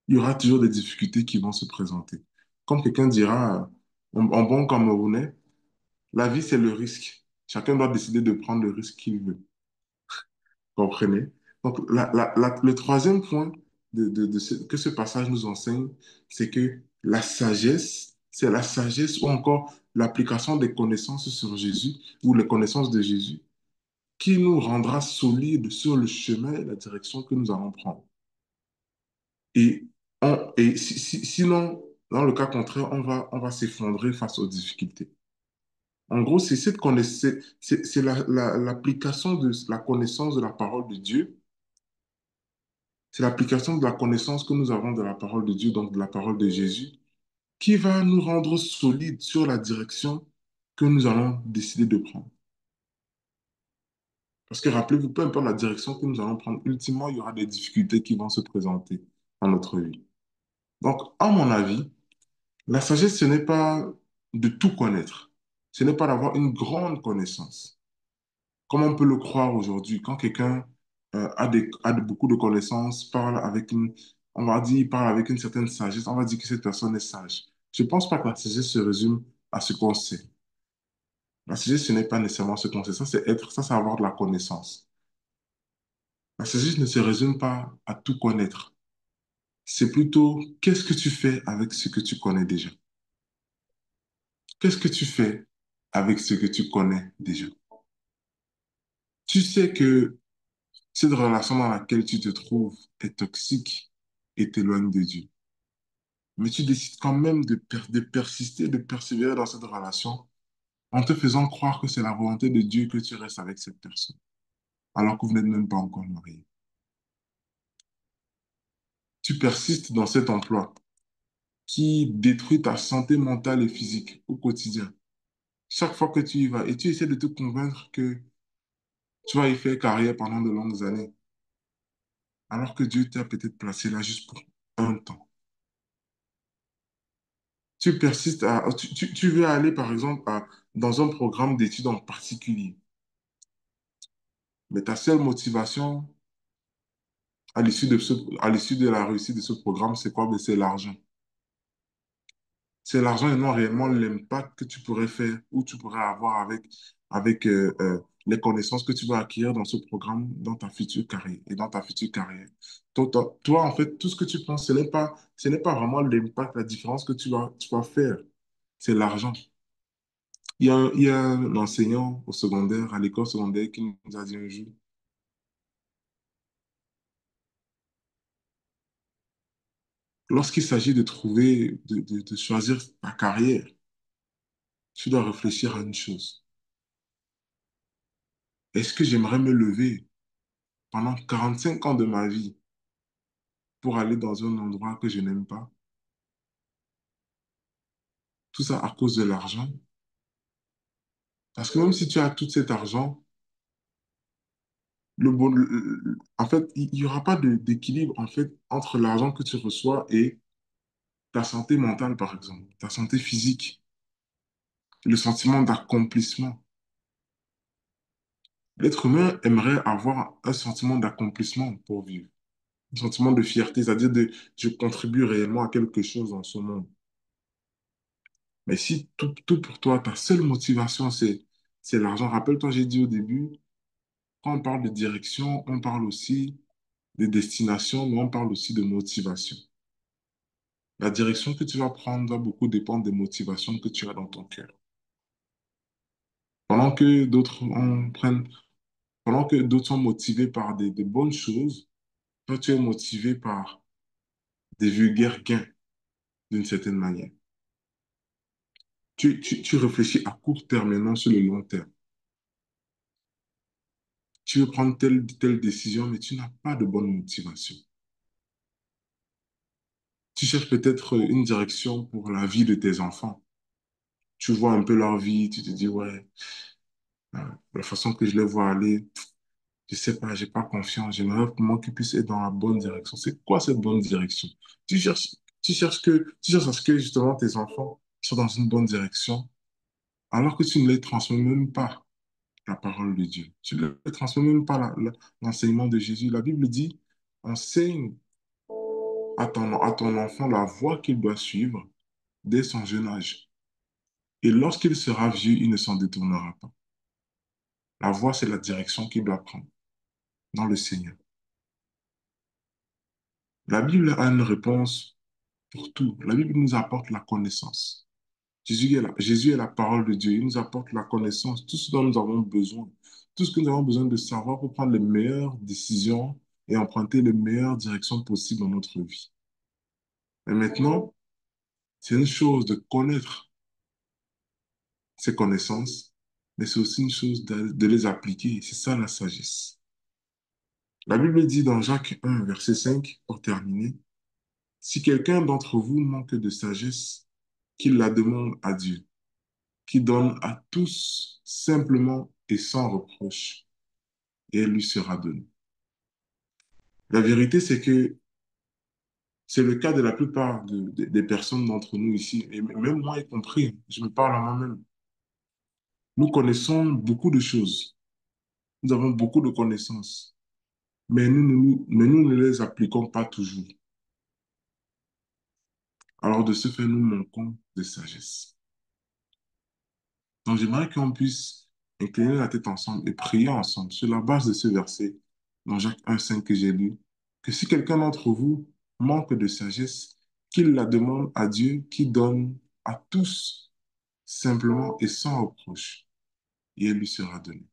Speaker 2: il y aura toujours des difficultés qui vont se présenter. Comme quelqu'un dira, en bon Camerounais, la vie, c'est le risque. Chacun doit décider de prendre le risque qu'il veut. Comprenez? Donc, le troisième point que ce passage nous enseigne, c'est que la sagesse, c'est la sagesse ou encore l'application des connaissances sur Jésus ou les connaissances de Jésus qui nous rendra solides sur le chemin et la direction que nous allons prendre. Et, sinon, dans le cas contraire, on va s'effondrer face aux difficultés. En gros, c'est l'application de la connaissance de la parole de Dieu. C'est l'application de la connaissance que nous avons de la parole de Dieu, donc de la parole de Jésus, qui va nous rendre solides sur la direction que nous allons décider de prendre. Parce que rappelez-vous, peu importe la direction que nous allons prendre, ultimement, il y aura des difficultés qui vont se présenter dans notre vie. Donc, à mon avis, la sagesse, ce n'est pas de tout connaître. Ce n'est pas d'avoir une grande connaissance. Comme on peut le croire aujourd'hui, quand quelqu'un beaucoup de connaissances, on va dire, parle avec une certaine sagesse, on va dire que cette personne est sage. Je ne pense pas que la sagesse se résume à ce qu'on sait. La sagesse, ce n'est pas nécessairement ce qu'on sait. Ça, c'est avoir de la connaissance. La sagesse ne se résume pas à tout connaître. C'est plutôt qu'est-ce que tu fais avec ce que tu connais déjà? Qu'est-ce que tu fais avec ce que tu connais déjà? Tu sais que cette relation dans laquelle tu te trouves est toxique et t'éloigne de Dieu. Mais tu décides quand même de persister, de persévérer dans cette relation en te faisant croire que c'est la volonté de Dieu que tu restes avec cette personne, alors que vous n'êtes même pas encore mariés. Tu persistes dans cet emploi qui détruit ta santé mentale et physique au quotidien. Chaque fois que tu y vas et tu essaies de te convaincre que tu vas y faire carrière pendant de longues années, alors que Dieu t'a peut-être placé là juste pour un temps. Tu persistes tu veux aller, par exemple, dans un programme d'études en particulier. Mais ta seule motivation à l'issue de la réussite de ce programme, c'est quoi? Ben, c'est l'argent. C'est l'argent et non réellement l'impact que tu pourrais faire ou tu pourrais avoir avec les connaissances que tu vas acquérir dans ce programme, dans ta future carrière et dans ta future carrière. Toi, en fait, tout ce que tu penses, ce n'est pas vraiment l'impact, la différence que tu vas faire. C'est l'argent. Il y a un enseignant au secondaire, à l'école secondaire, qui nous a dit un jour, lorsqu'il s'agit de choisir ta carrière, tu dois réfléchir à une chose. Est-ce que j'aimerais me lever pendant 45 ans de ma vie pour aller dans un endroit que je n'aime pas? Tout ça à cause de l'argent. Parce que même si tu as tout cet argent, en fait, il n'y aura pas d'équilibre en fait, entre l'argent que tu reçois et ta santé mentale, par exemple, ta santé physique, le sentiment d'accomplissement. L'être humain aimerait avoir un sentiment d'accomplissement pour vivre, un sentiment de fierté, c'est-à-dire de je contribue réellement à quelque chose dans ce monde. Mais si tout pour toi, ta seule motivation, c'est l'argent. Rappelle-toi, j'ai dit au début, quand on parle de direction, on parle aussi de destination, mais on parle aussi de motivation. La direction que tu vas prendre va beaucoup dépendre des motivations que tu as dans ton cœur. Pendant que d'autres pendant que d'autres sont motivés par des bonnes choses, toi, tu es motivé par des vulgaires gains d'une certaine manière. Tu réfléchis à court terme et non sur le long terme. Tu veux prendre telle décision, mais tu n'as pas de bonne motivation. Tu cherches peut-être une direction pour la vie de tes enfants. Tu vois un peu leur vie, tu te dis, ouais, la façon que je les vois aller, je sais pas, j'ai pas confiance. J'aimerais comment qu'ils puissent être dans la bonne direction. C'est quoi cette bonne direction? Tu cherches à ce que justement tes enfants soient dans une bonne direction, alors que tu ne les transmets même pas la parole de Dieu. Tu ne leur transmets même pas l'enseignement de Jésus. La Bible dit, enseigne à ton enfant la voie qu'il doit suivre dès son jeune âge. Et lorsqu'il sera vieux, il ne s'en détournera pas. La voie, c'est la direction qu'il doit prendre dans le Seigneur. La Bible a une réponse pour tout. La Bible nous apporte la connaissance. Jésus est la parole de Dieu. Il nous apporte la connaissance, tout ce dont nous avons besoin, tout ce que nous avons besoin de savoir pour prendre les meilleures décisions et emprunter les meilleures directions possibles dans notre vie. Et maintenant, c'est une chose de connaître ces connaissances, mais c'est aussi une chose de les appliquer. C'est ça la sagesse. La Bible dit dans Jacques 1, verset 5, pour terminer, si quelqu'un d'entre vous manque de sagesse, qu'il la demande à Dieu, qui donne à tous simplement et sans reproche, et elle lui sera donnée. La vérité, c'est que c'est le cas de la plupart des personnes d'entre nous ici, et même moi y compris, je me parle à moi-même. Nous connaissons beaucoup de choses, nous avons beaucoup de connaissances, mais nous ne les appliquons pas toujours. Alors de ce fait, nous manquons de sagesse. Donc j'aimerais qu'on puisse incliner la tête ensemble et prier ensemble sur la base de ce verset dans Jacques 1,5 que j'ai lu, que si quelqu'un d'entre vous manque de sagesse, qu'il la demande à Dieu qui donne à tous simplement et sans reproche, et elle lui sera donnée.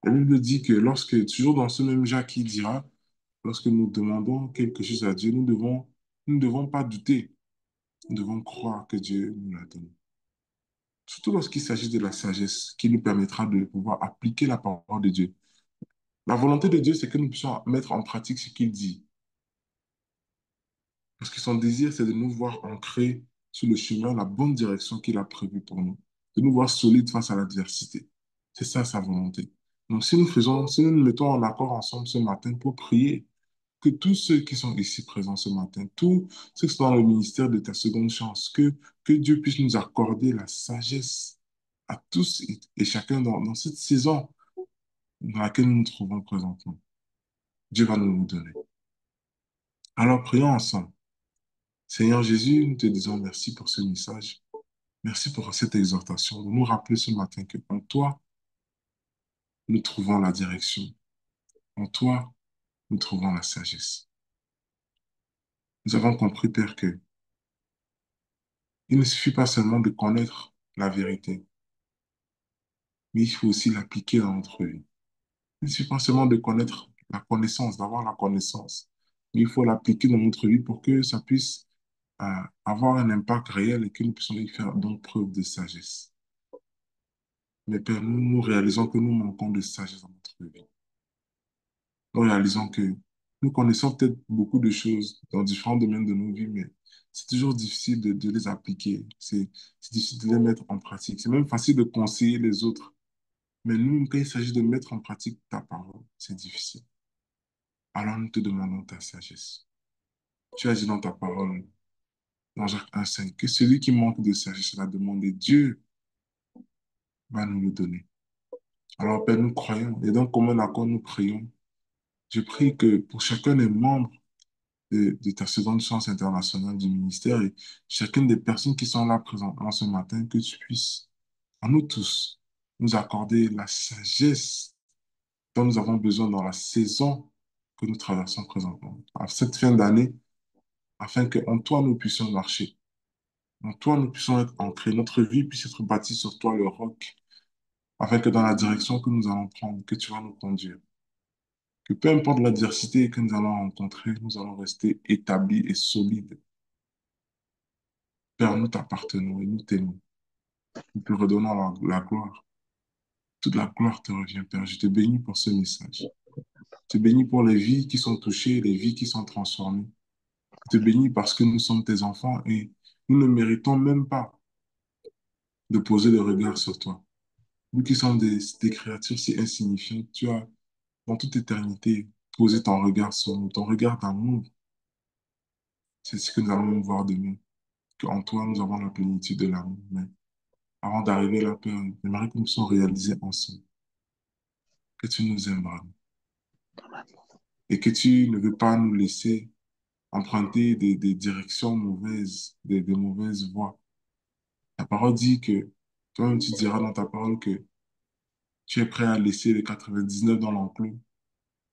Speaker 2: La Bible dit que lorsque, toujours dans ce même Jacques qui dira, lorsque nous demandons quelque chose à Dieu, nous ne devons pas douter, nous devons croire que Dieu nous l'a donné. Surtout lorsqu'il s'agit de la sagesse qui nous permettra de pouvoir appliquer la parole de Dieu. La volonté de Dieu, c'est que nous puissions mettre en pratique ce qu'il dit. Parce que son désir, c'est de nous voir ancrés sur le chemin, la bonne direction qu'il a prévue pour nous, de nous voir solides face à l'adversité. C'est ça sa volonté. Donc, si nous nous mettons en accord ensemble ce matin pour prier, que tous ceux qui sont ici présents ce matin, tous ceux qui sont dans le ministère de ta seconde chance, que Dieu puisse nous accorder la sagesse à tous et chacun dans cette saison dans laquelle nous nous trouvons présentement. Dieu va nous le donner. Alors prions ensemble. Seigneur Jésus, nous te disons merci pour ce message. Merci pour cette exhortation de nous rappeler ce matin que en toi, nous trouvons la direction. En toi, nous trouvons la sagesse. Nous avons compris, Père, que il ne suffit pas seulement de connaître la vérité, mais il faut aussi l'appliquer dans notre vie. Il ne suffit pas seulement de connaître la connaissance, d'avoir la connaissance, mais il faut l'appliquer dans notre vie pour que ça puisse avoir un impact réel et que nous puissions y faire donc preuve de sagesse. Mais Père, nous réalisons que nous manquons de sagesse dans notre vie. Nous réalisons que nous connaissons peut-être beaucoup de choses dans différents domaines de nos vies, mais c'est toujours difficile de les appliquer. C'est difficile de les mettre en pratique. C'est même facile de conseiller les autres. Mais nous, quand il s'agit de mettre en pratique ta parole, c'est difficile. Alors nous te demandons ta sagesse. Tu as dit dans ta parole dans Jacques 1,5, que celui qui manque de sagesse la demande, et Dieu va nous le donner. Alors, Père, nous croyons, et donc, comme un accord, nous prions. Je prie que pour chacun des membres de ta seconde chance internationale du ministère et chacune des personnes qui sont là présentement ce matin, que tu puisses, à nous tous, nous accorder la sagesse dont nous avons besoin dans la saison que nous traversons présentement. À cette fin d'année, afin qu'en toi, nous puissions marcher. En toi, nous puissions être ancrés. Notre vie puisse être bâtie sur toi, le roc, afin que dans la direction que nous allons prendre, que tu vas nous conduire. Que peu importe l'adversité que nous allons rencontrer, nous allons rester établis et solides. Père, nous t'appartenons et nous t'aimons. Nous te redonnons la gloire. Toute la gloire te revient, Père. Je te bénis pour ce message. Je te bénis pour les vies qui sont touchées, les vies qui sont transformées. Je te bénis parce que nous sommes tes enfants et nous ne méritons même pas de poser le regard sur toi. Nous qui sommes des créatures si insignifiantes, tu as, dans toute éternité, posé ton regard sur nous, ton regard d'amour. C'est ce que nous allons voir demain, qu'en toi, nous avons la plénitude de l'amour. Mais avant d'arriver là, Père, j'aimerais que nous soyons réalisés ensemble, que tu nous aimes vraiment et que tu ne veux pas nous laisser emprunter des directions mauvaises, des mauvaises voies. Ta parole dit que, toi-même, tu diras dans ta parole que tu es prêt à laisser les 99 dans l'enclos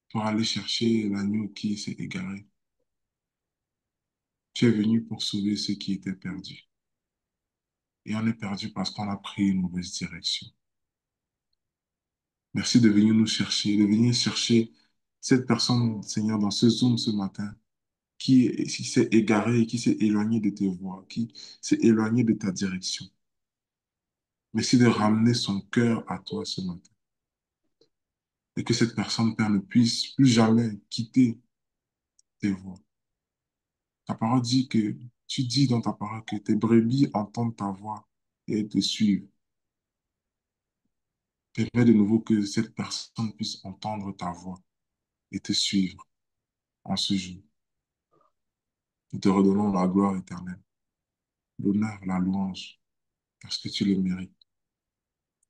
Speaker 2: pour aller chercher l'agneau qui s'est égaré. Tu es venu pour sauver ceux qui étaient perdus. Et on est perdu parce qu'on a pris une mauvaise direction. Merci de venir nous chercher, de venir chercher cette personne, Seigneur, dans ce Zoom ce matin, qui s'est égarée, qui s'est éloignée de tes voies, qui s'est éloignée de ta direction. Merci de ramener son cœur à toi ce matin. Et que cette personne, Père, ne puisse plus jamais quitter tes voies. Ta parole dit que, tu dis dans ta parole que tes brebis entendent ta voix et elles te suivent. Permets de nouveau que cette personne puisse entendre ta voix et te suivre en ce jour. Nous te redonnons la gloire éternelle, l'honneur, la louange, parce que tu le mérites.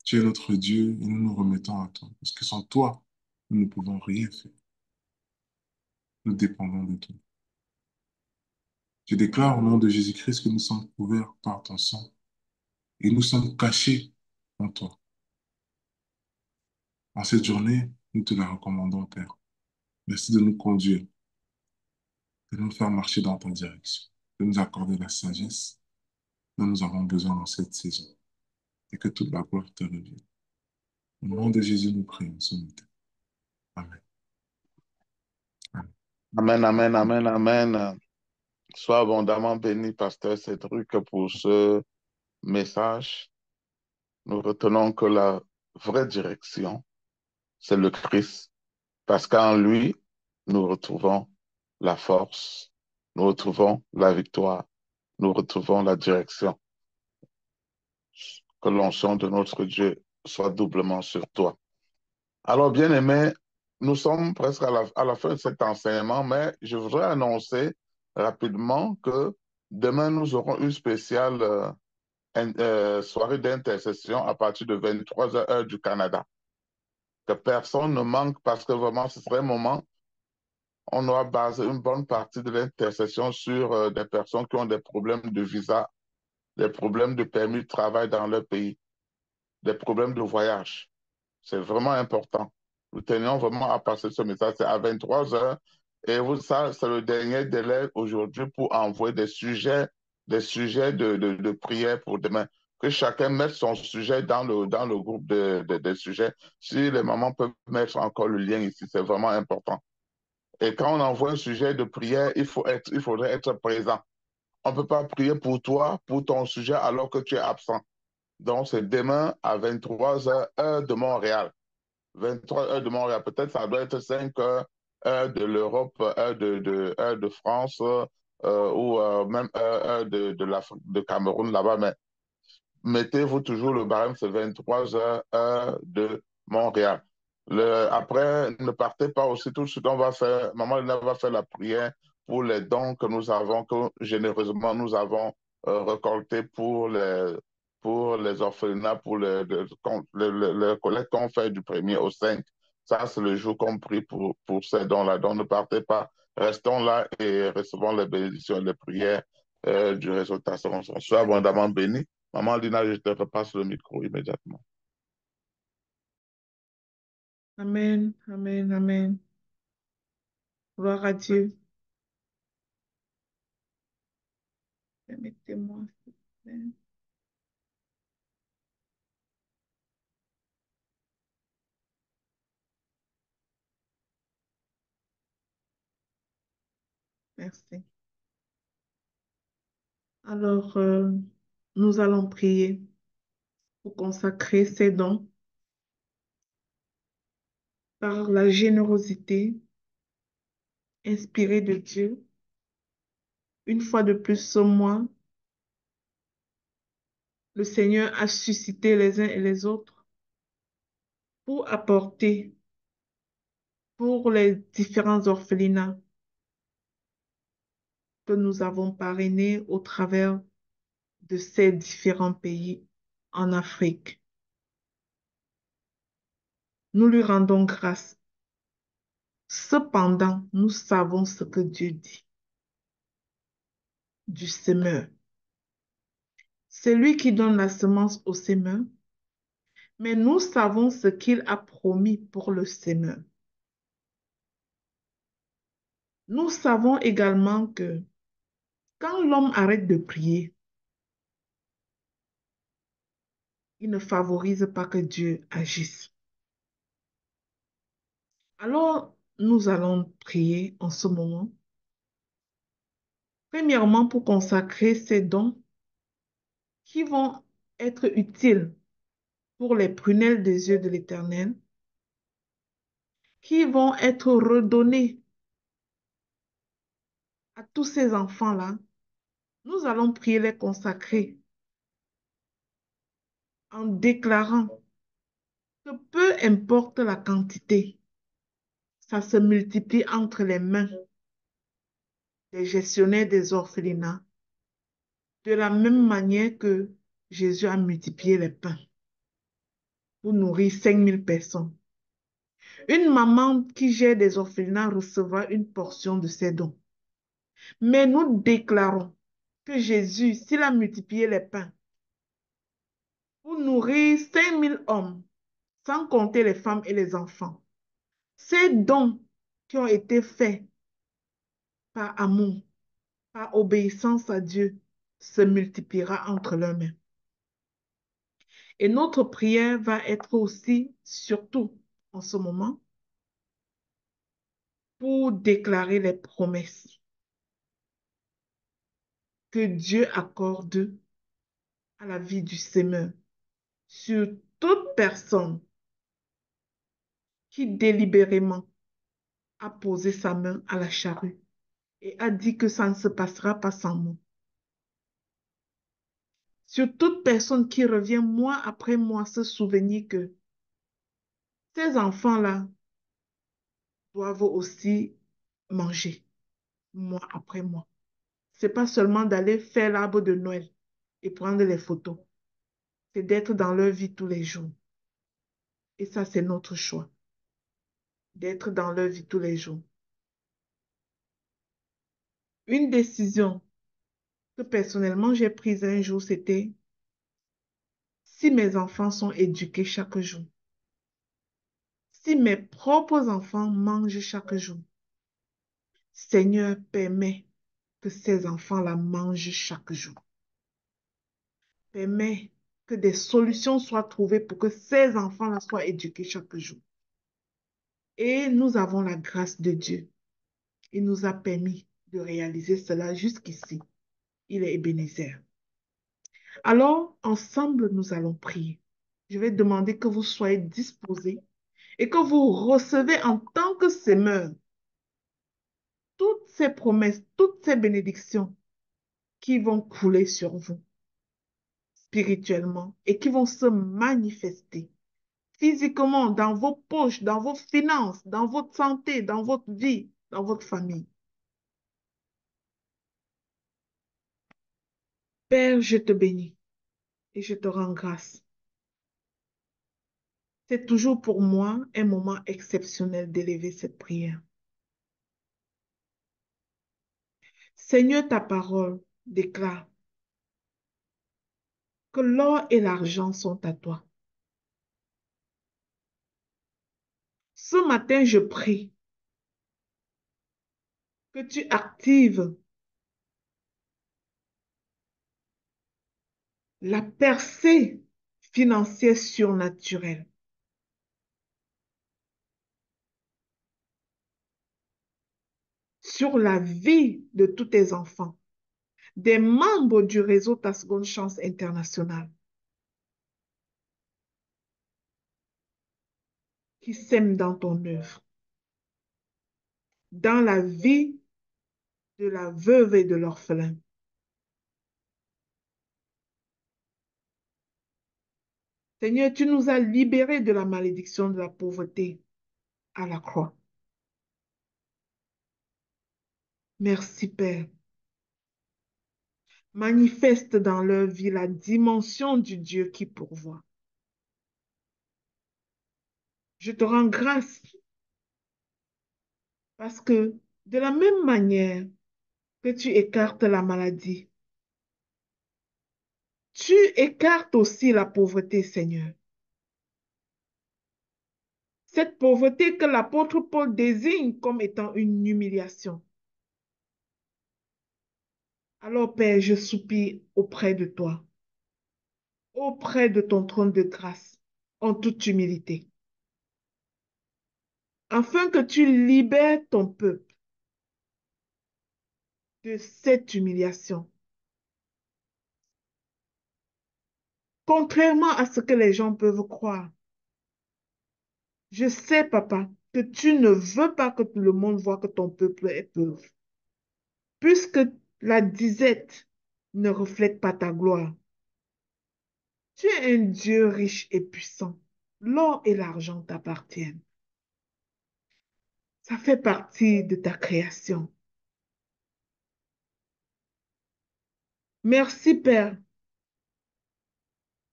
Speaker 2: Tu es notre Dieu et nous nous remettons à toi, parce que sans toi, nous ne pouvons rien faire. Nous dépendons de toi. Je déclare au nom de Jésus-Christ que nous sommes couverts par ton sang et nous sommes cachés en toi. En cette journée, nous te la recommandons, Père. Merci de nous conduire, de nous faire marcher dans ta direction, de nous accorder la sagesse dont nous avons besoin dans cette saison et que toute la gloire te revienne. Au nom de Jésus, nous prions ce matin. Amen. Amen.
Speaker 3: Amen, amen, amen, amen. Sois abondamment béni, pasteur Cédric, pour ce message. Nous retenons que la vraie direction, c'est le Christ, parce qu'en lui, nous retrouvons la force, nous retrouvons la victoire, nous retrouvons la direction. Que l'onction de notre Dieu soit doublement sur toi. Alors, bien-aimés, nous sommes presque à la fin de cet enseignement, mais je voudrais annoncer rapidement que demain, nous aurons une spéciale soirée d'intercession à partir de 23h heure du Canada. Que personne ne manque parce que vraiment, ce serait un moment, on aura basé une bonne partie de l'intercession sur des personnes qui ont des problèmes de visa, des problèmes de permis de travail dans leur pays, des problèmes de voyage. C'est vraiment important. Nous tenions vraiment à passer ce message. C'est à 23 heures. Et vous, ça, c'est le dernier délai aujourd'hui pour envoyer des sujets de prière pour demain. Que chacun mette son sujet dans le groupe des sujets. Si les mamans peuvent mettre encore le lien ici, c'est vraiment important. Et quand on envoie un sujet de prière, il faudrait être présent. On ne peut pas prier pour toi, pour ton sujet, alors que tu es absent. Donc, c'est demain à 23 heures, heure de Montréal. 23 heures de Montréal, peut-être ça doit être 5 heures, heure de l'Europe, heure de France, ou même heure de Cameroun là-bas, mais mettez-vous toujours le barème, c'est 23 heures, heure de Montréal. Après, ne partez pas aussi tout de suite, maman Lina va faire la prière pour les dons que nous avons, que généreusement nous avons récoltés pour les orphelinats, pour le collecte qu'on fait du 1er au 5. Ça, c'est le jour qu'on prie pour ces dons-là. Donc, ne partez pas. Restons là et recevons les bénédictions et les prières du résultat. Sois abondamment béni. Maman Lina, je te repasse le micro immédiatement.
Speaker 1: Amen, amen, amen. Gloire à Dieu. Permettez-moi, s'il vous plaît. Merci. Alors, nous allons prier pour consacrer ces dons par la générosité inspirée de Dieu. Une fois de plus, ce mois, le Seigneur a suscité les uns et les autres pour apporter pour les différents orphelinats que nous avons parrainés au travers de ces différents pays en Afrique. Nous lui rendons grâce. Cependant, nous savons ce que Dieu dit du semeur. C'est lui qui donne la semence au semeur, mais nous savons ce qu'il a promis pour le semeur. Nous savons également que quand l'homme arrête de prier, il ne favorise pas que Dieu agisse. Alors, nous allons prier en ce moment. Premièrement, pour consacrer ces dons qui vont être utiles pour les prunelles des yeux de l'Éternel, qui vont être redonnés à tous ces enfants-là. Nous allons prier les consacrer en déclarant que peu importe la quantité, ça se multiplie entre les mains des gestionnaires des orphelinats, de la même manière que Jésus a multiplié les pains pour nourrir 5000 personnes. Une maman qui gère des orphelinats recevra une portion de ses dons. Mais nous déclarons que Jésus, s'il a multiplié les pains pour nourrir 5000 hommes, sans compter les femmes et les enfants, ces dons qui ont été faits par amour, par obéissance à Dieu, se multipliera entre leurs mains. Et notre prière va être aussi, surtout en ce moment, pour déclarer les promesses que Dieu accorde à la vie du semeur sur toute personne qui délibérément a posé sa main à la charrue et a dit que ça ne se passera pas sans moi. Sur toute personne qui revient mois après mois se souvenir que ces enfants-là doivent aussi manger mois après mois. C'est pas seulement d'aller faire l'arbre de Noël et prendre les photos. C'est d'être dans leur vie tous les jours. Et ça, c'est notre choix. D'être dans leur vie tous les jours. Une décision que personnellement j'ai prise un jour, c'était si mes enfants sont éduqués chaque jour, si mes propres enfants mangent chaque jour, Seigneur, permets que ces enfants-là mangent chaque jour. Permets que des solutions soient trouvées pour que ces enfants-là soient éduqués chaque jour. Et nous avons la grâce de Dieu. Il nous a permis de réaliser cela jusqu'ici. Il est Ebenezer. Alors, ensemble, nous allons prier. Je vais demander que vous soyez disposés et que vous recevez en tant que semeur toutes ces promesses, toutes ces bénédictions qui vont couler sur vous spirituellement et qui vont se manifester physiquement dans vos poches, dans vos finances, dans votre santé, dans votre vie, dans votre famille. Père, je te bénis et je te rends grâce. C'est toujours pour moi un moment exceptionnel d'élever cette prière. Seigneur, ta parole déclare que l'or et l'argent sont à toi. Ce matin, je prie que tu actives la percée financière surnaturelle sur la vie de tous tes enfants, des membres du réseau Ta Seconde Chance International qui s'aiment dans ton œuvre, dans la vie de la veuve et de l'orphelin. Seigneur, tu nous as libérés de la malédiction de la pauvreté à la croix. Merci, Père. Manifeste dans leur vie la dimension du Dieu qui pourvoit. Je te rends grâce parce que de la même manière que tu écartes la maladie, tu écartes aussi la pauvreté, Seigneur. Cette pauvreté que l'apôtre Paul désigne comme étant une humiliation. Alors, Père, je soupire auprès de toi, auprès de ton trône de grâce, en toute humilité, afin que tu libères ton peuple de cette humiliation. Contrairement à ce que les gens peuvent croire, je sais, papa, que tu ne veux pas que tout le monde voit que ton peuple est pauvre, puisque la disette ne reflète pas ta gloire. Tu es un Dieu riche et puissant. L'or et l'argent t'appartiennent. Ça fait partie de ta création. Merci, Père,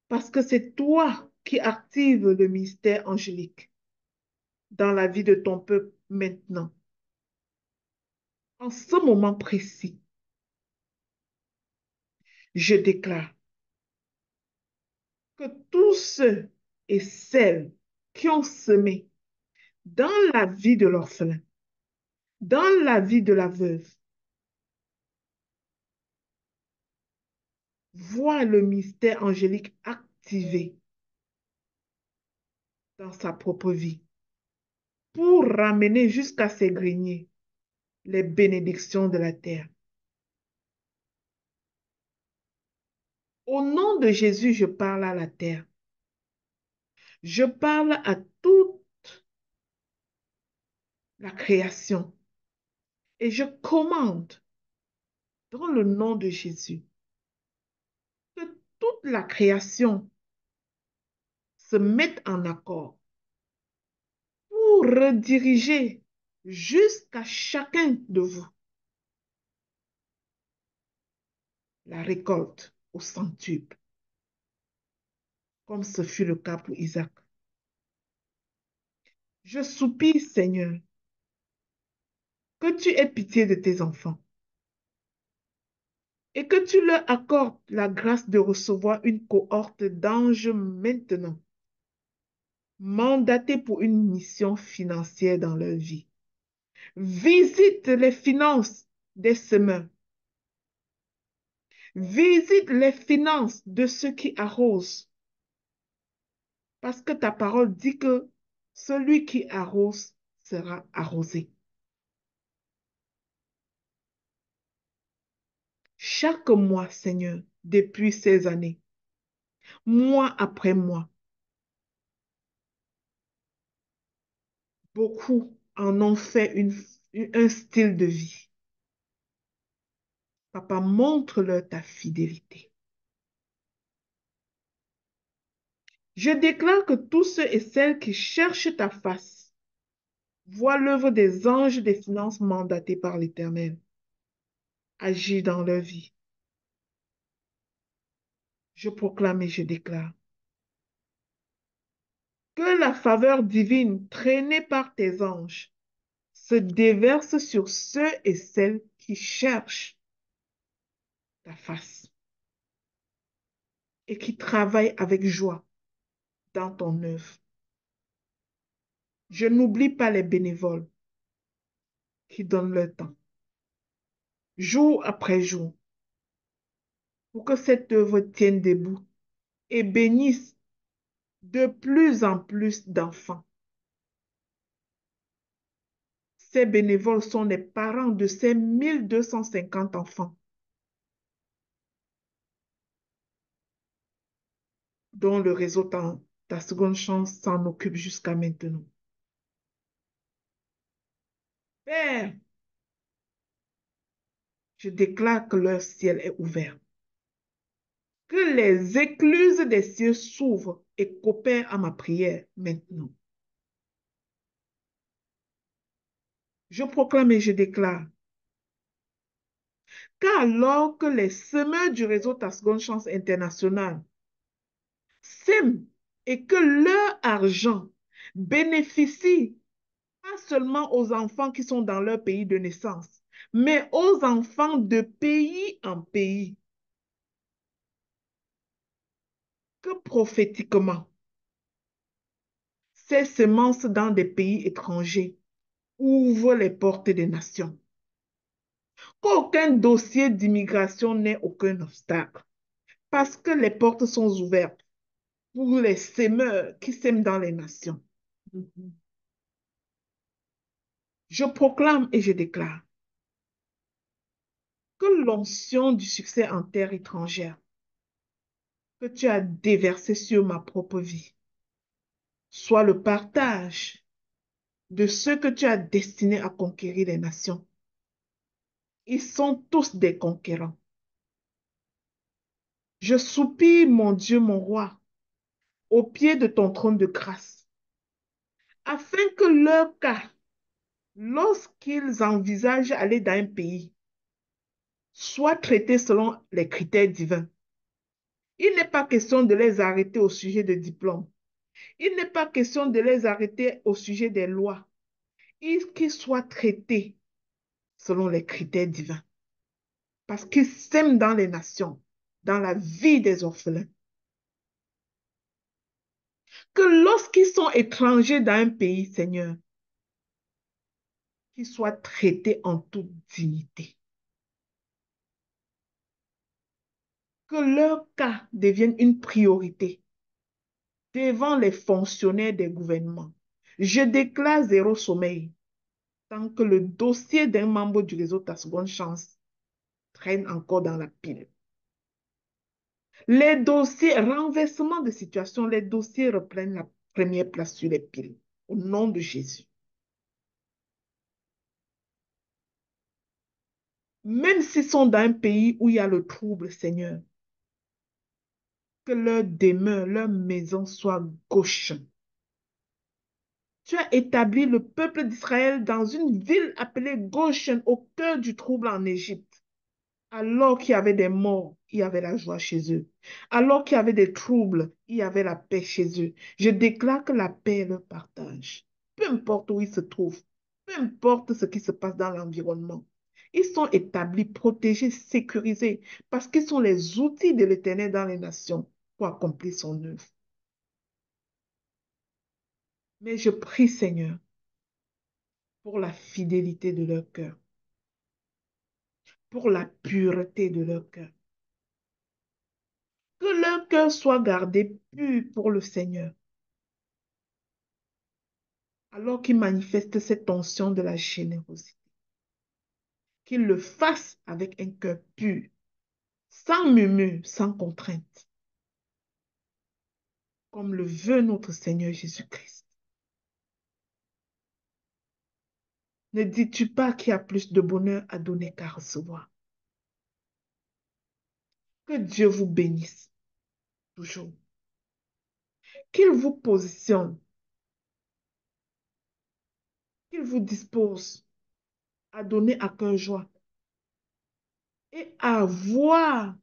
Speaker 1: parce que c'est toi qui actives le mystère angélique dans la vie de ton peuple maintenant. En ce moment précis, je déclare que tous ceux et celles qui ont semé dans la vie de l'orphelin, dans la vie de la veuve, voient le mystère angélique activé dans sa propre vie pour ramener jusqu'à ses greniers les bénédictions de la terre. Au nom de Jésus, je parle à la terre. Je parle à toute la création et je commande dans le nom de Jésus que toute la création se mette en accord pour rediriger jusqu'à chacun de vous la récolte au centuple, comme ce fut le cas pour Isaac. Je soupire, Seigneur, que tu aies pitié de tes enfants et que tu leur accordes la grâce de recevoir une cohorte d'anges maintenant, mandatés pour une mission financière dans leur vie. Visite les finances des semeurs. Visite les finances de ceux qui arrosent. Parce que ta parole dit que celui qui arrose sera arrosé. Chaque mois, Seigneur, depuis ces années, mois après mois, beaucoup en ont fait un style de vie. Papa, montre-leur ta fidélité. Je déclare que tous ceux et celles qui cherchent ta face voient l'œuvre des anges des finances mandatés par l'Éternel agir dans leur vie. Je proclame et je déclare que la faveur divine traînée par tes anges se déverse sur ceux et celles qui cherchent ta face et qui travaillent avec joie dans ton œuvre. Je n'oublie pas les bénévoles qui donnent leur temps, jour après jour, pour que cette œuvre tienne debout et bénisse de plus en plus d'enfants. Ces bénévoles sont les parents de ces 1250 enfants dont le réseau Ta Seconde Chance s'en occupe jusqu'à maintenant. Père, je déclare que leur ciel est ouvert, que les écluses des cieux s'ouvrent et coopèrent à ma prière maintenant. Je proclame et je déclare qu'alors que les semeurs du réseau Ta Seconde Chance International sèment et que leur argent bénéficie pas seulement aux enfants qui sont dans leur pays de naissance, mais aux enfants de pays en pays, que prophétiquement, ces semences dans des pays étrangers ouvrent les portes des nations. Qu'aucun dossier d'immigration n'ait aucun obstacle, parce que les portes sont ouvertes pour les semeurs qui sèment dans les nations. Je proclame et je déclare que l'onction du succès en terre étrangère que tu as déversée sur ma propre vie soit le partage de ceux que tu as destinés à conquérir les nations. Ils sont tous des conquérants. Je soupire, mon Dieu, mon roi, au pied de ton trône de grâce, afin que leur cas, lorsqu'ils envisagent aller dans un pays, soit traité selon les critères divins. Il n'est pas question de les arrêter au sujet de diplôme. Il n'est pas question de les arrêter au sujet des lois. Qu'ils soient traités selon les critères divins. Parce qu'ils sèment dans les nations, dans la vie des orphelins. Que lorsqu'ils sont étrangers dans un pays, Seigneur, qu'ils soient traités en toute dignité. Que leur cas devienne une priorité devant les fonctionnaires des gouvernements. Je déclare zéro sommeil tant que le dossier d'un membre du réseau Ta Seconde Chance traîne encore dans la pile. Les dossiers, renversement de situation, les dossiers reprennent la première place sur les piles. Au nom de Jésus. Même s'ils sont dans un pays où il y a le trouble, Seigneur, que leur demeure, leur maison soit gauche. Tu as établi le peuple d'Israël dans une ville appelée Goshen, au cœur du trouble en Égypte. Alors qu'il y avait des morts, il y avait la joie chez eux. Alors qu'il y avait des troubles, il y avait la paix chez eux. Je déclare que la paix leur partage. Peu importe où ils se trouvent, peu importe ce qui se passe dans l'environnement. Ils sont établis, protégés, sécurisés, parce qu'ils sont les outils de l'Éternel dans les nations pour accomplir son œuvre. Mais je prie, Seigneur, pour la fidélité de leur cœur, pour la pureté de leur cœur. Que leur cœur soit gardé pur pour le Seigneur. Alors qu'ils manifestent cette onction de la générosité. Qu'ils le fassent avec un cœur pur, sans murmure, sans contrainte. Comme le veut notre Seigneur Jésus-Christ. Ne dis-tu pas qu'il y a plus de bonheur à donner qu'à recevoir? Que Dieu vous bénisse toujours. Qu'il vous positionne, qu'il vous dispose à donner à cœur joie et à voir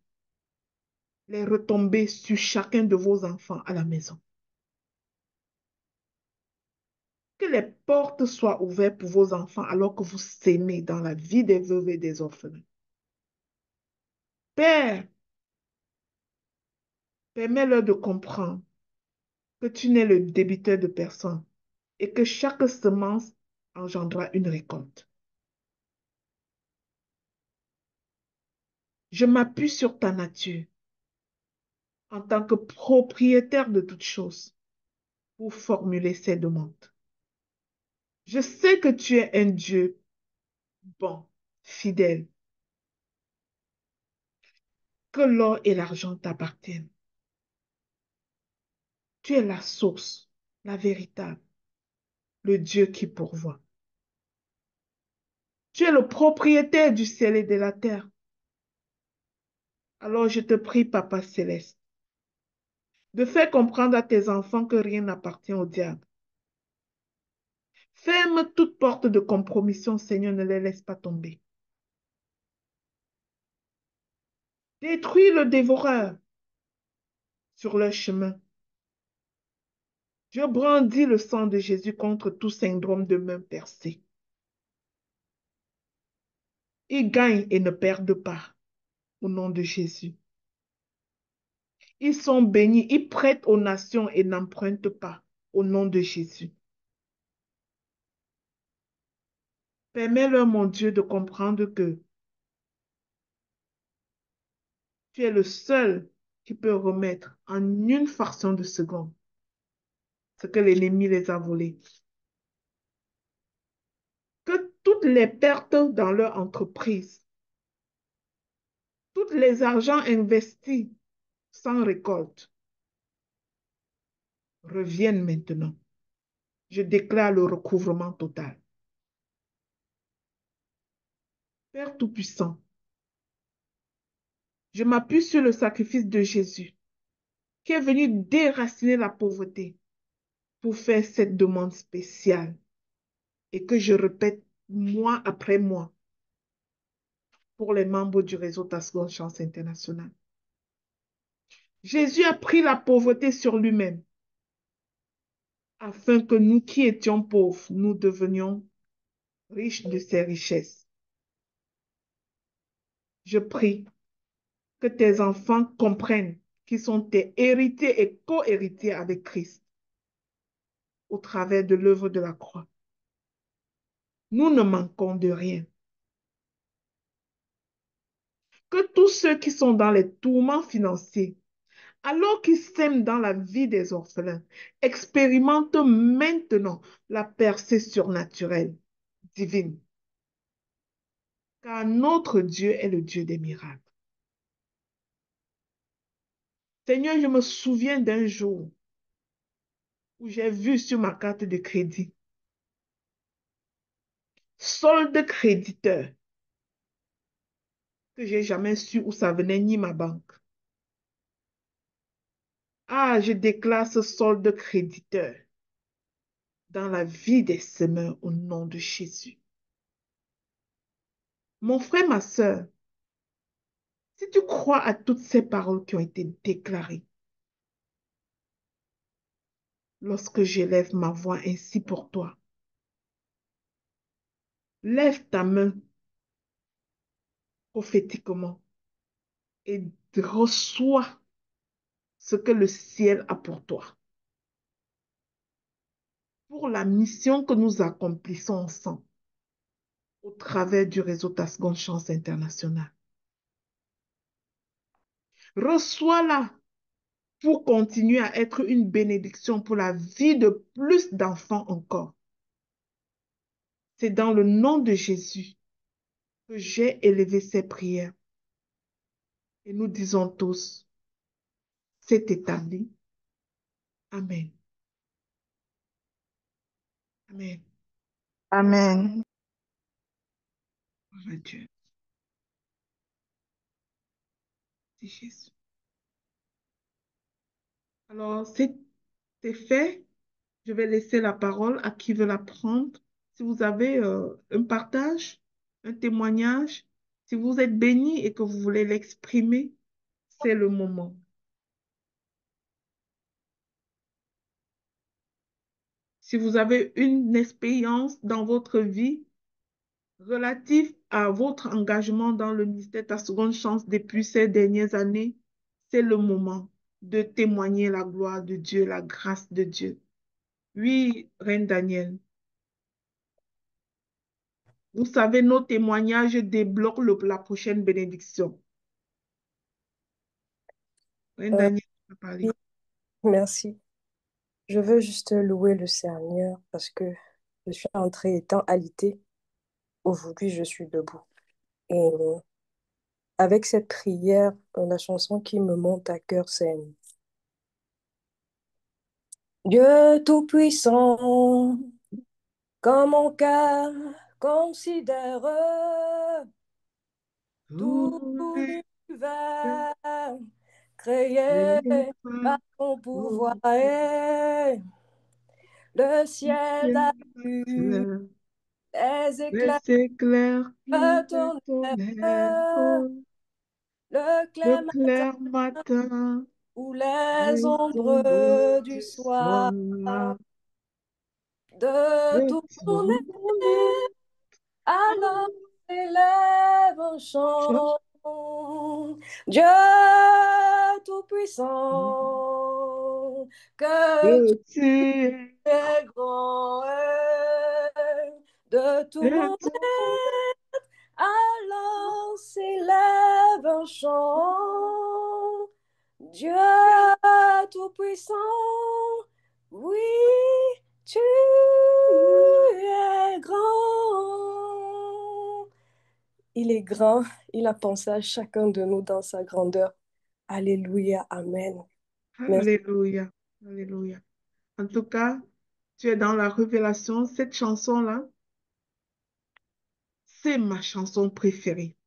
Speaker 1: les retombées sur chacun de vos enfants à la maison. Que les portes soient ouvertes pour vos enfants alors que vous s'aimez dans la vie des veuves et des orphelins. Père, permets-leur de comprendre que tu n'es le débiteur de personne et que chaque semence engendra une récolte. Je m'appuie sur ta nature en tant que propriétaire de toutes choses pour formuler ces demandes. Je sais que tu es un Dieu bon, fidèle, que l'or et l'argent t'appartiennent. Tu es la source, la véritable, le Dieu qui pourvoit. Tu es le propriétaire du ciel et de la terre. Alors je te prie, Papa céleste, de faire comprendre à tes enfants que rien n'appartient au diable. Ferme toute porte de compromission, Seigneur, ne les laisse pas tomber. Détruis le dévoreur sur leur chemin. Je brandis le sang de Jésus contre tout syndrome de main percée. Ils gagnent et ne perdent pas au nom de Jésus. Ils sont bénis, ils prêtent aux nations et n'empruntent pas au nom de Jésus. Permets-leur, mon Dieu, de comprendre que tu es le seul qui peut remettre en une fraction de seconde ce que l'ennemi les a volés. Que toutes les pertes dans leur entreprise, tous les argents investis sans récolte reviennent maintenant. Je déclare le recouvrement total. Père Tout-Puissant, je m'appuie sur le sacrifice de Jésus qui est venu déraciner la pauvreté pour faire cette demande spéciale et que je répète mois après mois pour les membres du réseau Tascon Chance International. Jésus a pris la pauvreté sur lui-même afin que nous qui étions pauvres, nous devenions riches de ses richesses. Je prie que tes enfants comprennent qu'ils sont tes héritiers et co-héritiers avec Christ au travers de l'œuvre de la croix. Nous ne manquons de rien. Que tous ceux qui sont dans les tourments financiers, alors qu'ils sèment dans la vie des orphelins, expérimentent maintenant la percée surnaturelle, divine. Car notre Dieu est le Dieu des miracles. Seigneur, je me souviens d'un jour où j'ai vu sur ma carte de crédit solde créditeur que j'ai jamais su où ça venait ni ma banque. Ah, je déclare ce solde créditeur dans la vie des semeurs au nom de Jésus. Mon frère, ma soeur, si tu crois à toutes ces paroles qui ont été déclarées, lorsque j'élève ma voix ainsi pour toi, lève ta main prophétiquement et reçois ce que le ciel a pour toi. Pour la mission que nous accomplissons ensemble au travers du réseau Tascon Chance International. Reçois-la pour continuer à être une bénédiction pour la vie de plus d'enfants encore. C'est dans le nom de Jésus que j'ai élevé ces prières. Et nous disons tous, c'est établi. Amen. Amen.
Speaker 4: Amen.
Speaker 1: Gloire à Dieu. C'est Jésus. Alors, c'est fait. Je vais laisser la parole à qui veut la prendre. Si vous avez un partage, un témoignage, si vous êtes béni et que vous voulez l'exprimer, c'est le moment. Si vous avez une expérience dans votre vie relative à votre engagement dans le ministère Ta Seconde Chance depuis ces dernières années, c'est le moment de témoigner la gloire de Dieu, la grâce de Dieu. Oui, Reine Daniel, vous savez, nos témoignages débloquent la prochaine bénédiction. Reine
Speaker 5: Euh,
Speaker 1: Daniel, tu peux parler.
Speaker 5: oui, merci. Je veux juste louer le Seigneur parce que je suis entrée étant alitée. Aujourd'hui, je suis debout. Et avec cette prière, la chanson qui me monte à cœur, c'est Dieu Tout-Puissant, quand mon cœur considère tout
Speaker 1: Tous les
Speaker 5: l'univers créé par
Speaker 1: éléphants
Speaker 5: ton pouvoir
Speaker 1: au
Speaker 5: et le ciel
Speaker 1: ciel,
Speaker 5: d'azur, les éclairs
Speaker 1: les éclairs,
Speaker 5: de
Speaker 1: le
Speaker 5: ton
Speaker 1: tonnerre,
Speaker 5: tonnerre, le
Speaker 1: le
Speaker 5: clair matin
Speaker 1: clair matin,
Speaker 5: ou les
Speaker 1: les ombres
Speaker 5: ombres du
Speaker 1: du
Speaker 5: soir,
Speaker 1: soir,
Speaker 5: de
Speaker 1: de
Speaker 5: tout mon
Speaker 1: ton
Speaker 5: être, alors élève un
Speaker 1: chant.
Speaker 5: chant. Dieu Tout-Puissant, que tu
Speaker 1: Que tu es
Speaker 5: es grand, et de tout
Speaker 1: de
Speaker 5: mon
Speaker 1: ton
Speaker 5: être, alors s'élève un chant. Dieu Tout-Puissant, oui, tu es grand. Il est grand, il a pensé à chacun de nous dans sa grandeur. Alléluia, Amen. Merci.
Speaker 1: Alléluia, Alléluia. En tout cas, tu es dans la révélation. Cette chanson-là, c'est ma chanson préférée.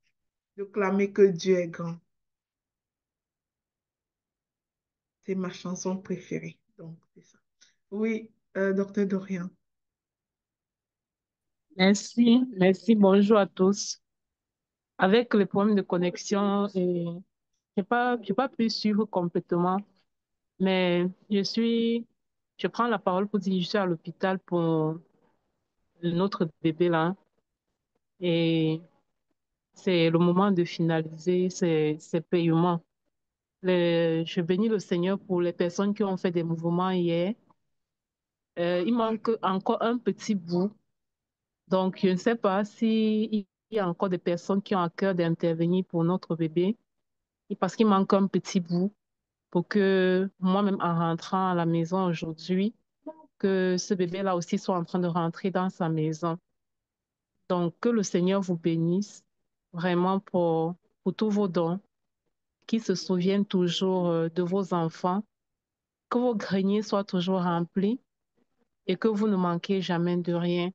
Speaker 1: De clamer que Dieu est grand. C'est ma chanson préférée. Donc, c'est ça. Oui, docteur Dorian.
Speaker 6: Merci, merci, bonjour à tous. Avec les problèmes de connexion, j'ai pas pu suivre complètement, mais je prends la parole pour dire que je suis à l'hôpital pour notre bébé là, et c'est le moment de finaliser ces paiements. Je bénis le Seigneur pour les personnes qui ont fait des mouvements hier. Il manque encore un petit bout. Donc, je ne sais pas s'il y a encore des personnes qui ont à cœur d'intervenir pour notre bébé, et parce qu'il manque un petit bout pour que moi-même, en rentrant à la maison aujourd'hui, que ce bébé-là aussi soit en train de rentrer dans sa maison. Donc, que le Seigneur vous bénisse vraiment pour tous vos dons, qu'il se souvienne toujours de vos enfants, que vos greniers soient toujours remplis et que vous ne manquez jamais de rien.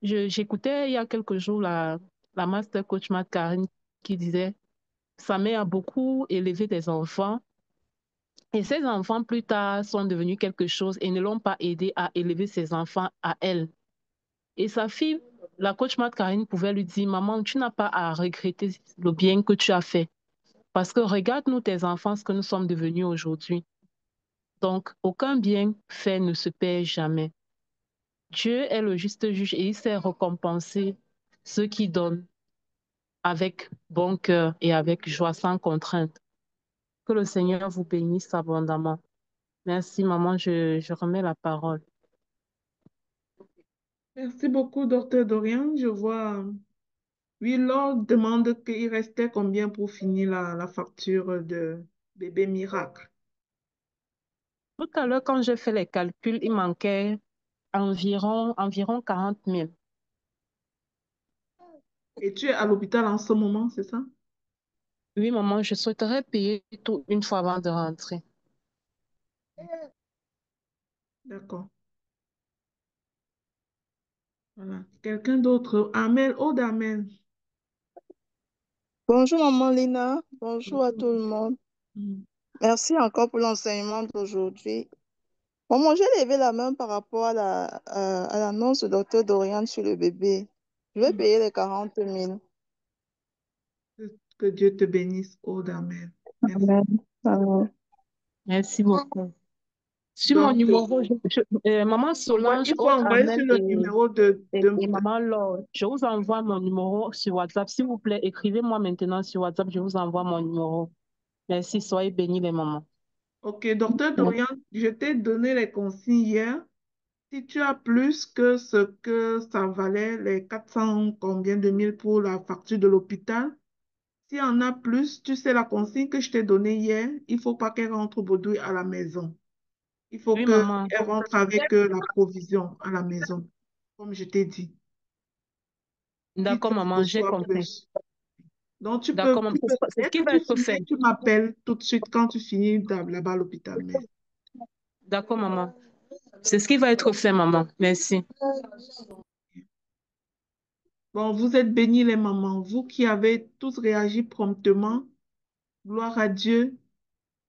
Speaker 6: J'écoutais il y a quelques jours la master coach Matt Karine qui disait, sa mère a beaucoup élevé des enfants et ces enfants plus tard sont devenus quelque chose et ne l'ont pas aidé à élever ses enfants à elle. Et sa fille, la coach Matt Karine pouvait lui dire, maman, tu n'as pas à regretter le bien que tu as fait parce que regarde-nous tes enfants, ce que nous sommes devenus aujourd'hui. Donc, aucun bien fait ne se perd jamais. Dieu est le juste juge et il sait récompenser ceux qui donnent avec bon cœur et avec joie sans contrainte. Que le Seigneur vous bénisse abondamment. Merci, maman. Je remets la parole.
Speaker 1: Merci beaucoup, docteur Dorian. Je vois, oui, Laure demande qu'il restait combien pour finir la facture de bébé miracle.
Speaker 6: Tout à l'heure, quand j'ai fait les calculs, il manquait environ 40 000.
Speaker 1: Et tu es à l'hôpital en ce moment, c'est ça?
Speaker 6: Oui, maman, je souhaiterais payer tout une fois avant de rentrer.
Speaker 1: D'accord. Voilà. Quelqu'un d'autre? Amen. Oh, d'Amen.
Speaker 4: Bonjour, maman Lina. Bonjour à tout le monde.
Speaker 1: Mm.
Speaker 4: Merci encore pour l'enseignement d'aujourd'hui. Maman, j'ai levé la main par rapport à l'annonce du docteur Dorian sur le bébé. Je vais
Speaker 1: Mm.
Speaker 4: payer les 40 000.
Speaker 1: Que Dieu te bénisse. Oh, d'Amen. Merci.
Speaker 4: Amen. Amen.
Speaker 6: Merci beaucoup. Sur mon
Speaker 1: Donc,
Speaker 6: numéro, Maman Solange,
Speaker 1: il faut
Speaker 6: autre
Speaker 1: envoyer sur
Speaker 6: Amel
Speaker 1: le numéro
Speaker 6: et Maman Laure, je vous envoie mon numéro sur WhatsApp. S'il vous plaît, écrivez-moi maintenant sur WhatsApp, je vous envoie mon numéro. Merci, soyez bénis les mamans.
Speaker 1: Ok, docteur Dorian, je t'ai donné les consignes hier. Si tu as plus que ce que ça valait, les 400 combien de mille pour la facture de l'hôpital, s'il y en a plus, tu sais la consigne que je t'ai donnée hier, il faut pas qu'elle rentre bredouille à la maison. Il faut
Speaker 6: Oui,
Speaker 1: qu'elle
Speaker 6: maman.
Speaker 1: rentre avec la provision à la maison, comme je t'ai dit. Si tu
Speaker 6: D'accord, maman, j'ai
Speaker 1: reçois
Speaker 6: compris.
Speaker 1: plus. Donc,
Speaker 6: D'accord, maman. C'est ce
Speaker 1: dès
Speaker 6: qui
Speaker 1: que
Speaker 6: va
Speaker 1: tu
Speaker 6: être
Speaker 1: finis,
Speaker 6: fait.
Speaker 1: tu m'appelles tout de suite quand tu finis là-bas à l'hôpital. Mais
Speaker 6: D'accord, maman. C'est ce qui va être fait, maman. Merci.
Speaker 1: bon, vous êtes bénis les mamans, vous qui avez tous réagi promptement. Gloire à Dieu.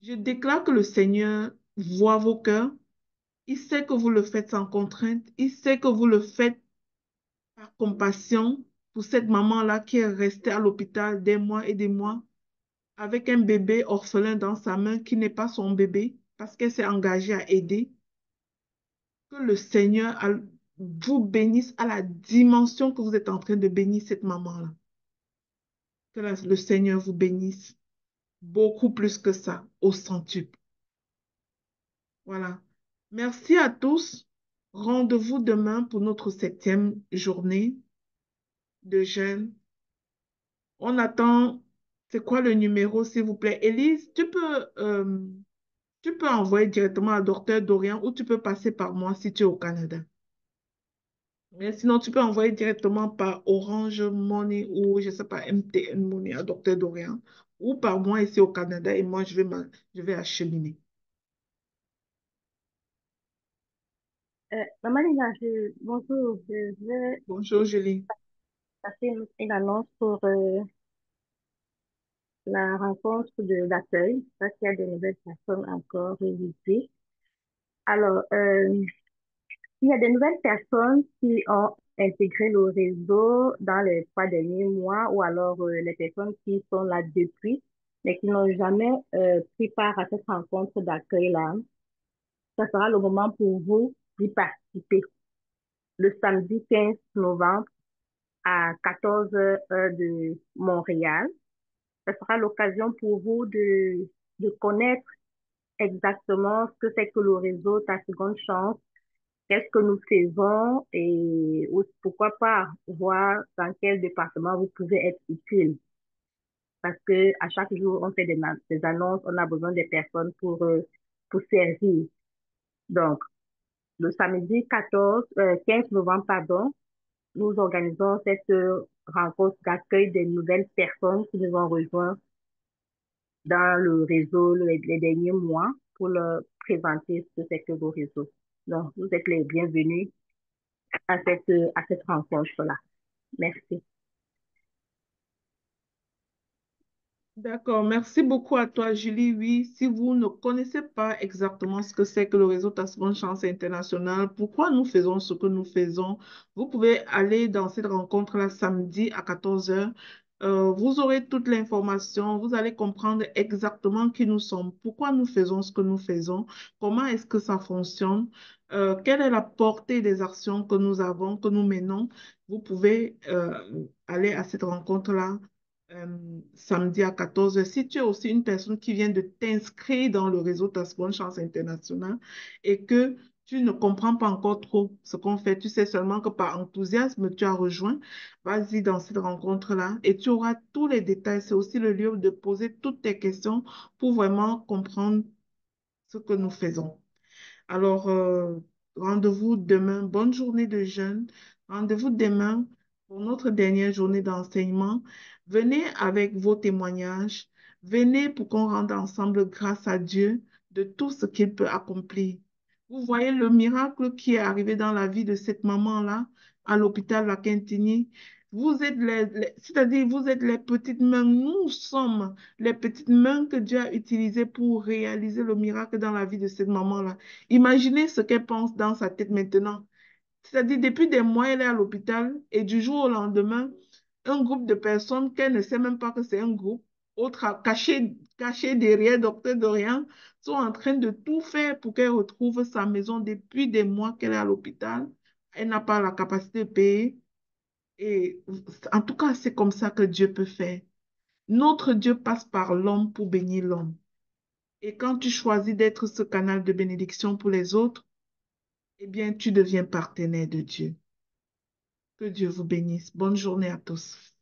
Speaker 1: Je déclare que le Seigneur voit vos cœurs. Il sait que vous le faites sans contrainte. Il sait que vous le faites par compassion pour cette maman-là qui est restée à l'hôpital des mois et des mois avec un bébé orphelin dans sa main qui n'est pas son bébé parce qu'elle s'est engagée à aider. Que le Seigneur vous bénisse à la dimension que vous êtes en train de bénir cette maman-là. Que le Seigneur vous bénisse beaucoup plus que ça, au centuple. Voilà. Merci à tous. Rendez-vous demain pour notre 7e journée de jeûne. On attend, c'est quoi le numéro, s'il vous plaît? Élise, tu peux envoyer directement à Docteur Dorian ou tu peux passer par moi si tu es au Canada. Mais sinon, tu peux envoyer directement par Orange Money ou, je ne sais pas, MTN Money à Docteur Dorian ou par moi ici au Canada et moi, je vais acheminer.
Speaker 7: Maman Lina, bonjour, je vais
Speaker 1: Bonjour, Julie.
Speaker 7: passer une annonce pour la rencontre d'accueil, parce qu'il y a de nouvelles personnes encore révisées. Alors, il y a de nouvelles personnes qui ont intégré le réseau dans les 3 derniers mois, ou alors les personnes qui sont là depuis, mais qui n'ont jamais pris part à cette rencontre d'accueil-là. Ça sera le moment pour vous d'y participer. Le samedi 15 novembre, à 14 heures heure de Montréal. Ce sera l'occasion pour vous de connaître exactement ce que c'est que le réseau Ta Seconde Chance, qu'est-ce que nous faisons et pourquoi pas voir dans quel département vous pouvez être utile. Parce que à chaque jour, on fait des annonces, on a besoin des personnes pour servir. Donc, le samedi 15 novembre, pardon, nous organisons cette rencontre d'accueil des nouvelles personnes qui nous ont rejoints dans le réseau les derniers mois pour leur présenter ce que c'est que vos réseaux. Donc, vous êtes les bienvenus à cette rencontre-là. Merci.
Speaker 1: D'accord, merci beaucoup à toi, Julie. Oui, si vous ne connaissez pas exactement ce que c'est que le réseau Ta Seconde Chance International, pourquoi nous faisons ce que nous faisons, vous pouvez aller dans cette rencontre-là samedi à 14 heures. Vous aurez toute l'information, vous allez comprendre exactement qui nous sommes, pourquoi nous faisons ce que nous faisons, comment est-ce que ça fonctionne, quelle est la portée des actions que nous avons, que nous menons. Vous pouvez aller à cette rencontre-là samedi à 14 heures. Si tu es aussi une personne qui vient de t'inscrire dans le réseau Ta Seconde Chance International et que tu ne comprends pas encore trop ce qu'on fait, tu sais seulement que par enthousiasme, tu as rejoint, vas-y dans cette rencontre-là et tu auras tous les détails. C'est aussi le lieu de poser toutes tes questions pour vraiment comprendre ce que nous faisons. Alors, rendez-vous demain. Bonne journée de jeûne. Rendez-vous demain pour notre dernière journée d'enseignement. Venez avec vos témoignages. Venez pour qu'on rende ensemble grâce à Dieu de tout ce qu'il peut accomplir. Vous voyez le miracle qui est arrivé dans la vie de cette maman-là à l'hôpital La Quintigny. Vous êtes c'est-à-dire vous êtes les petites mains. Nous sommes les petites mains que Dieu a utilisées pour réaliser le miracle dans la vie de cette maman-là. Imaginez ce qu'elle pense dans sa tête maintenant. C'est-à-dire, depuis des mois, elle est à l'hôpital et du jour au lendemain, un groupe de personnes qu'elle ne sait même pas que c'est un groupe autres, cachés derrière Docteur Dorian, sont en train de tout faire pour qu'elle retrouve sa maison depuis des mois qu'elle est à l'hôpital. Elle n'a pas la capacité de payer. Et en tout cas, c'est comme ça que Dieu peut faire. Notre Dieu passe par l'homme pour bénir l'homme. Et quand tu choisis d'être ce canal de bénédiction pour les autres, eh bien, tu deviens partenaire de Dieu. Que Dieu vous bénisse. Bonne journée à tous.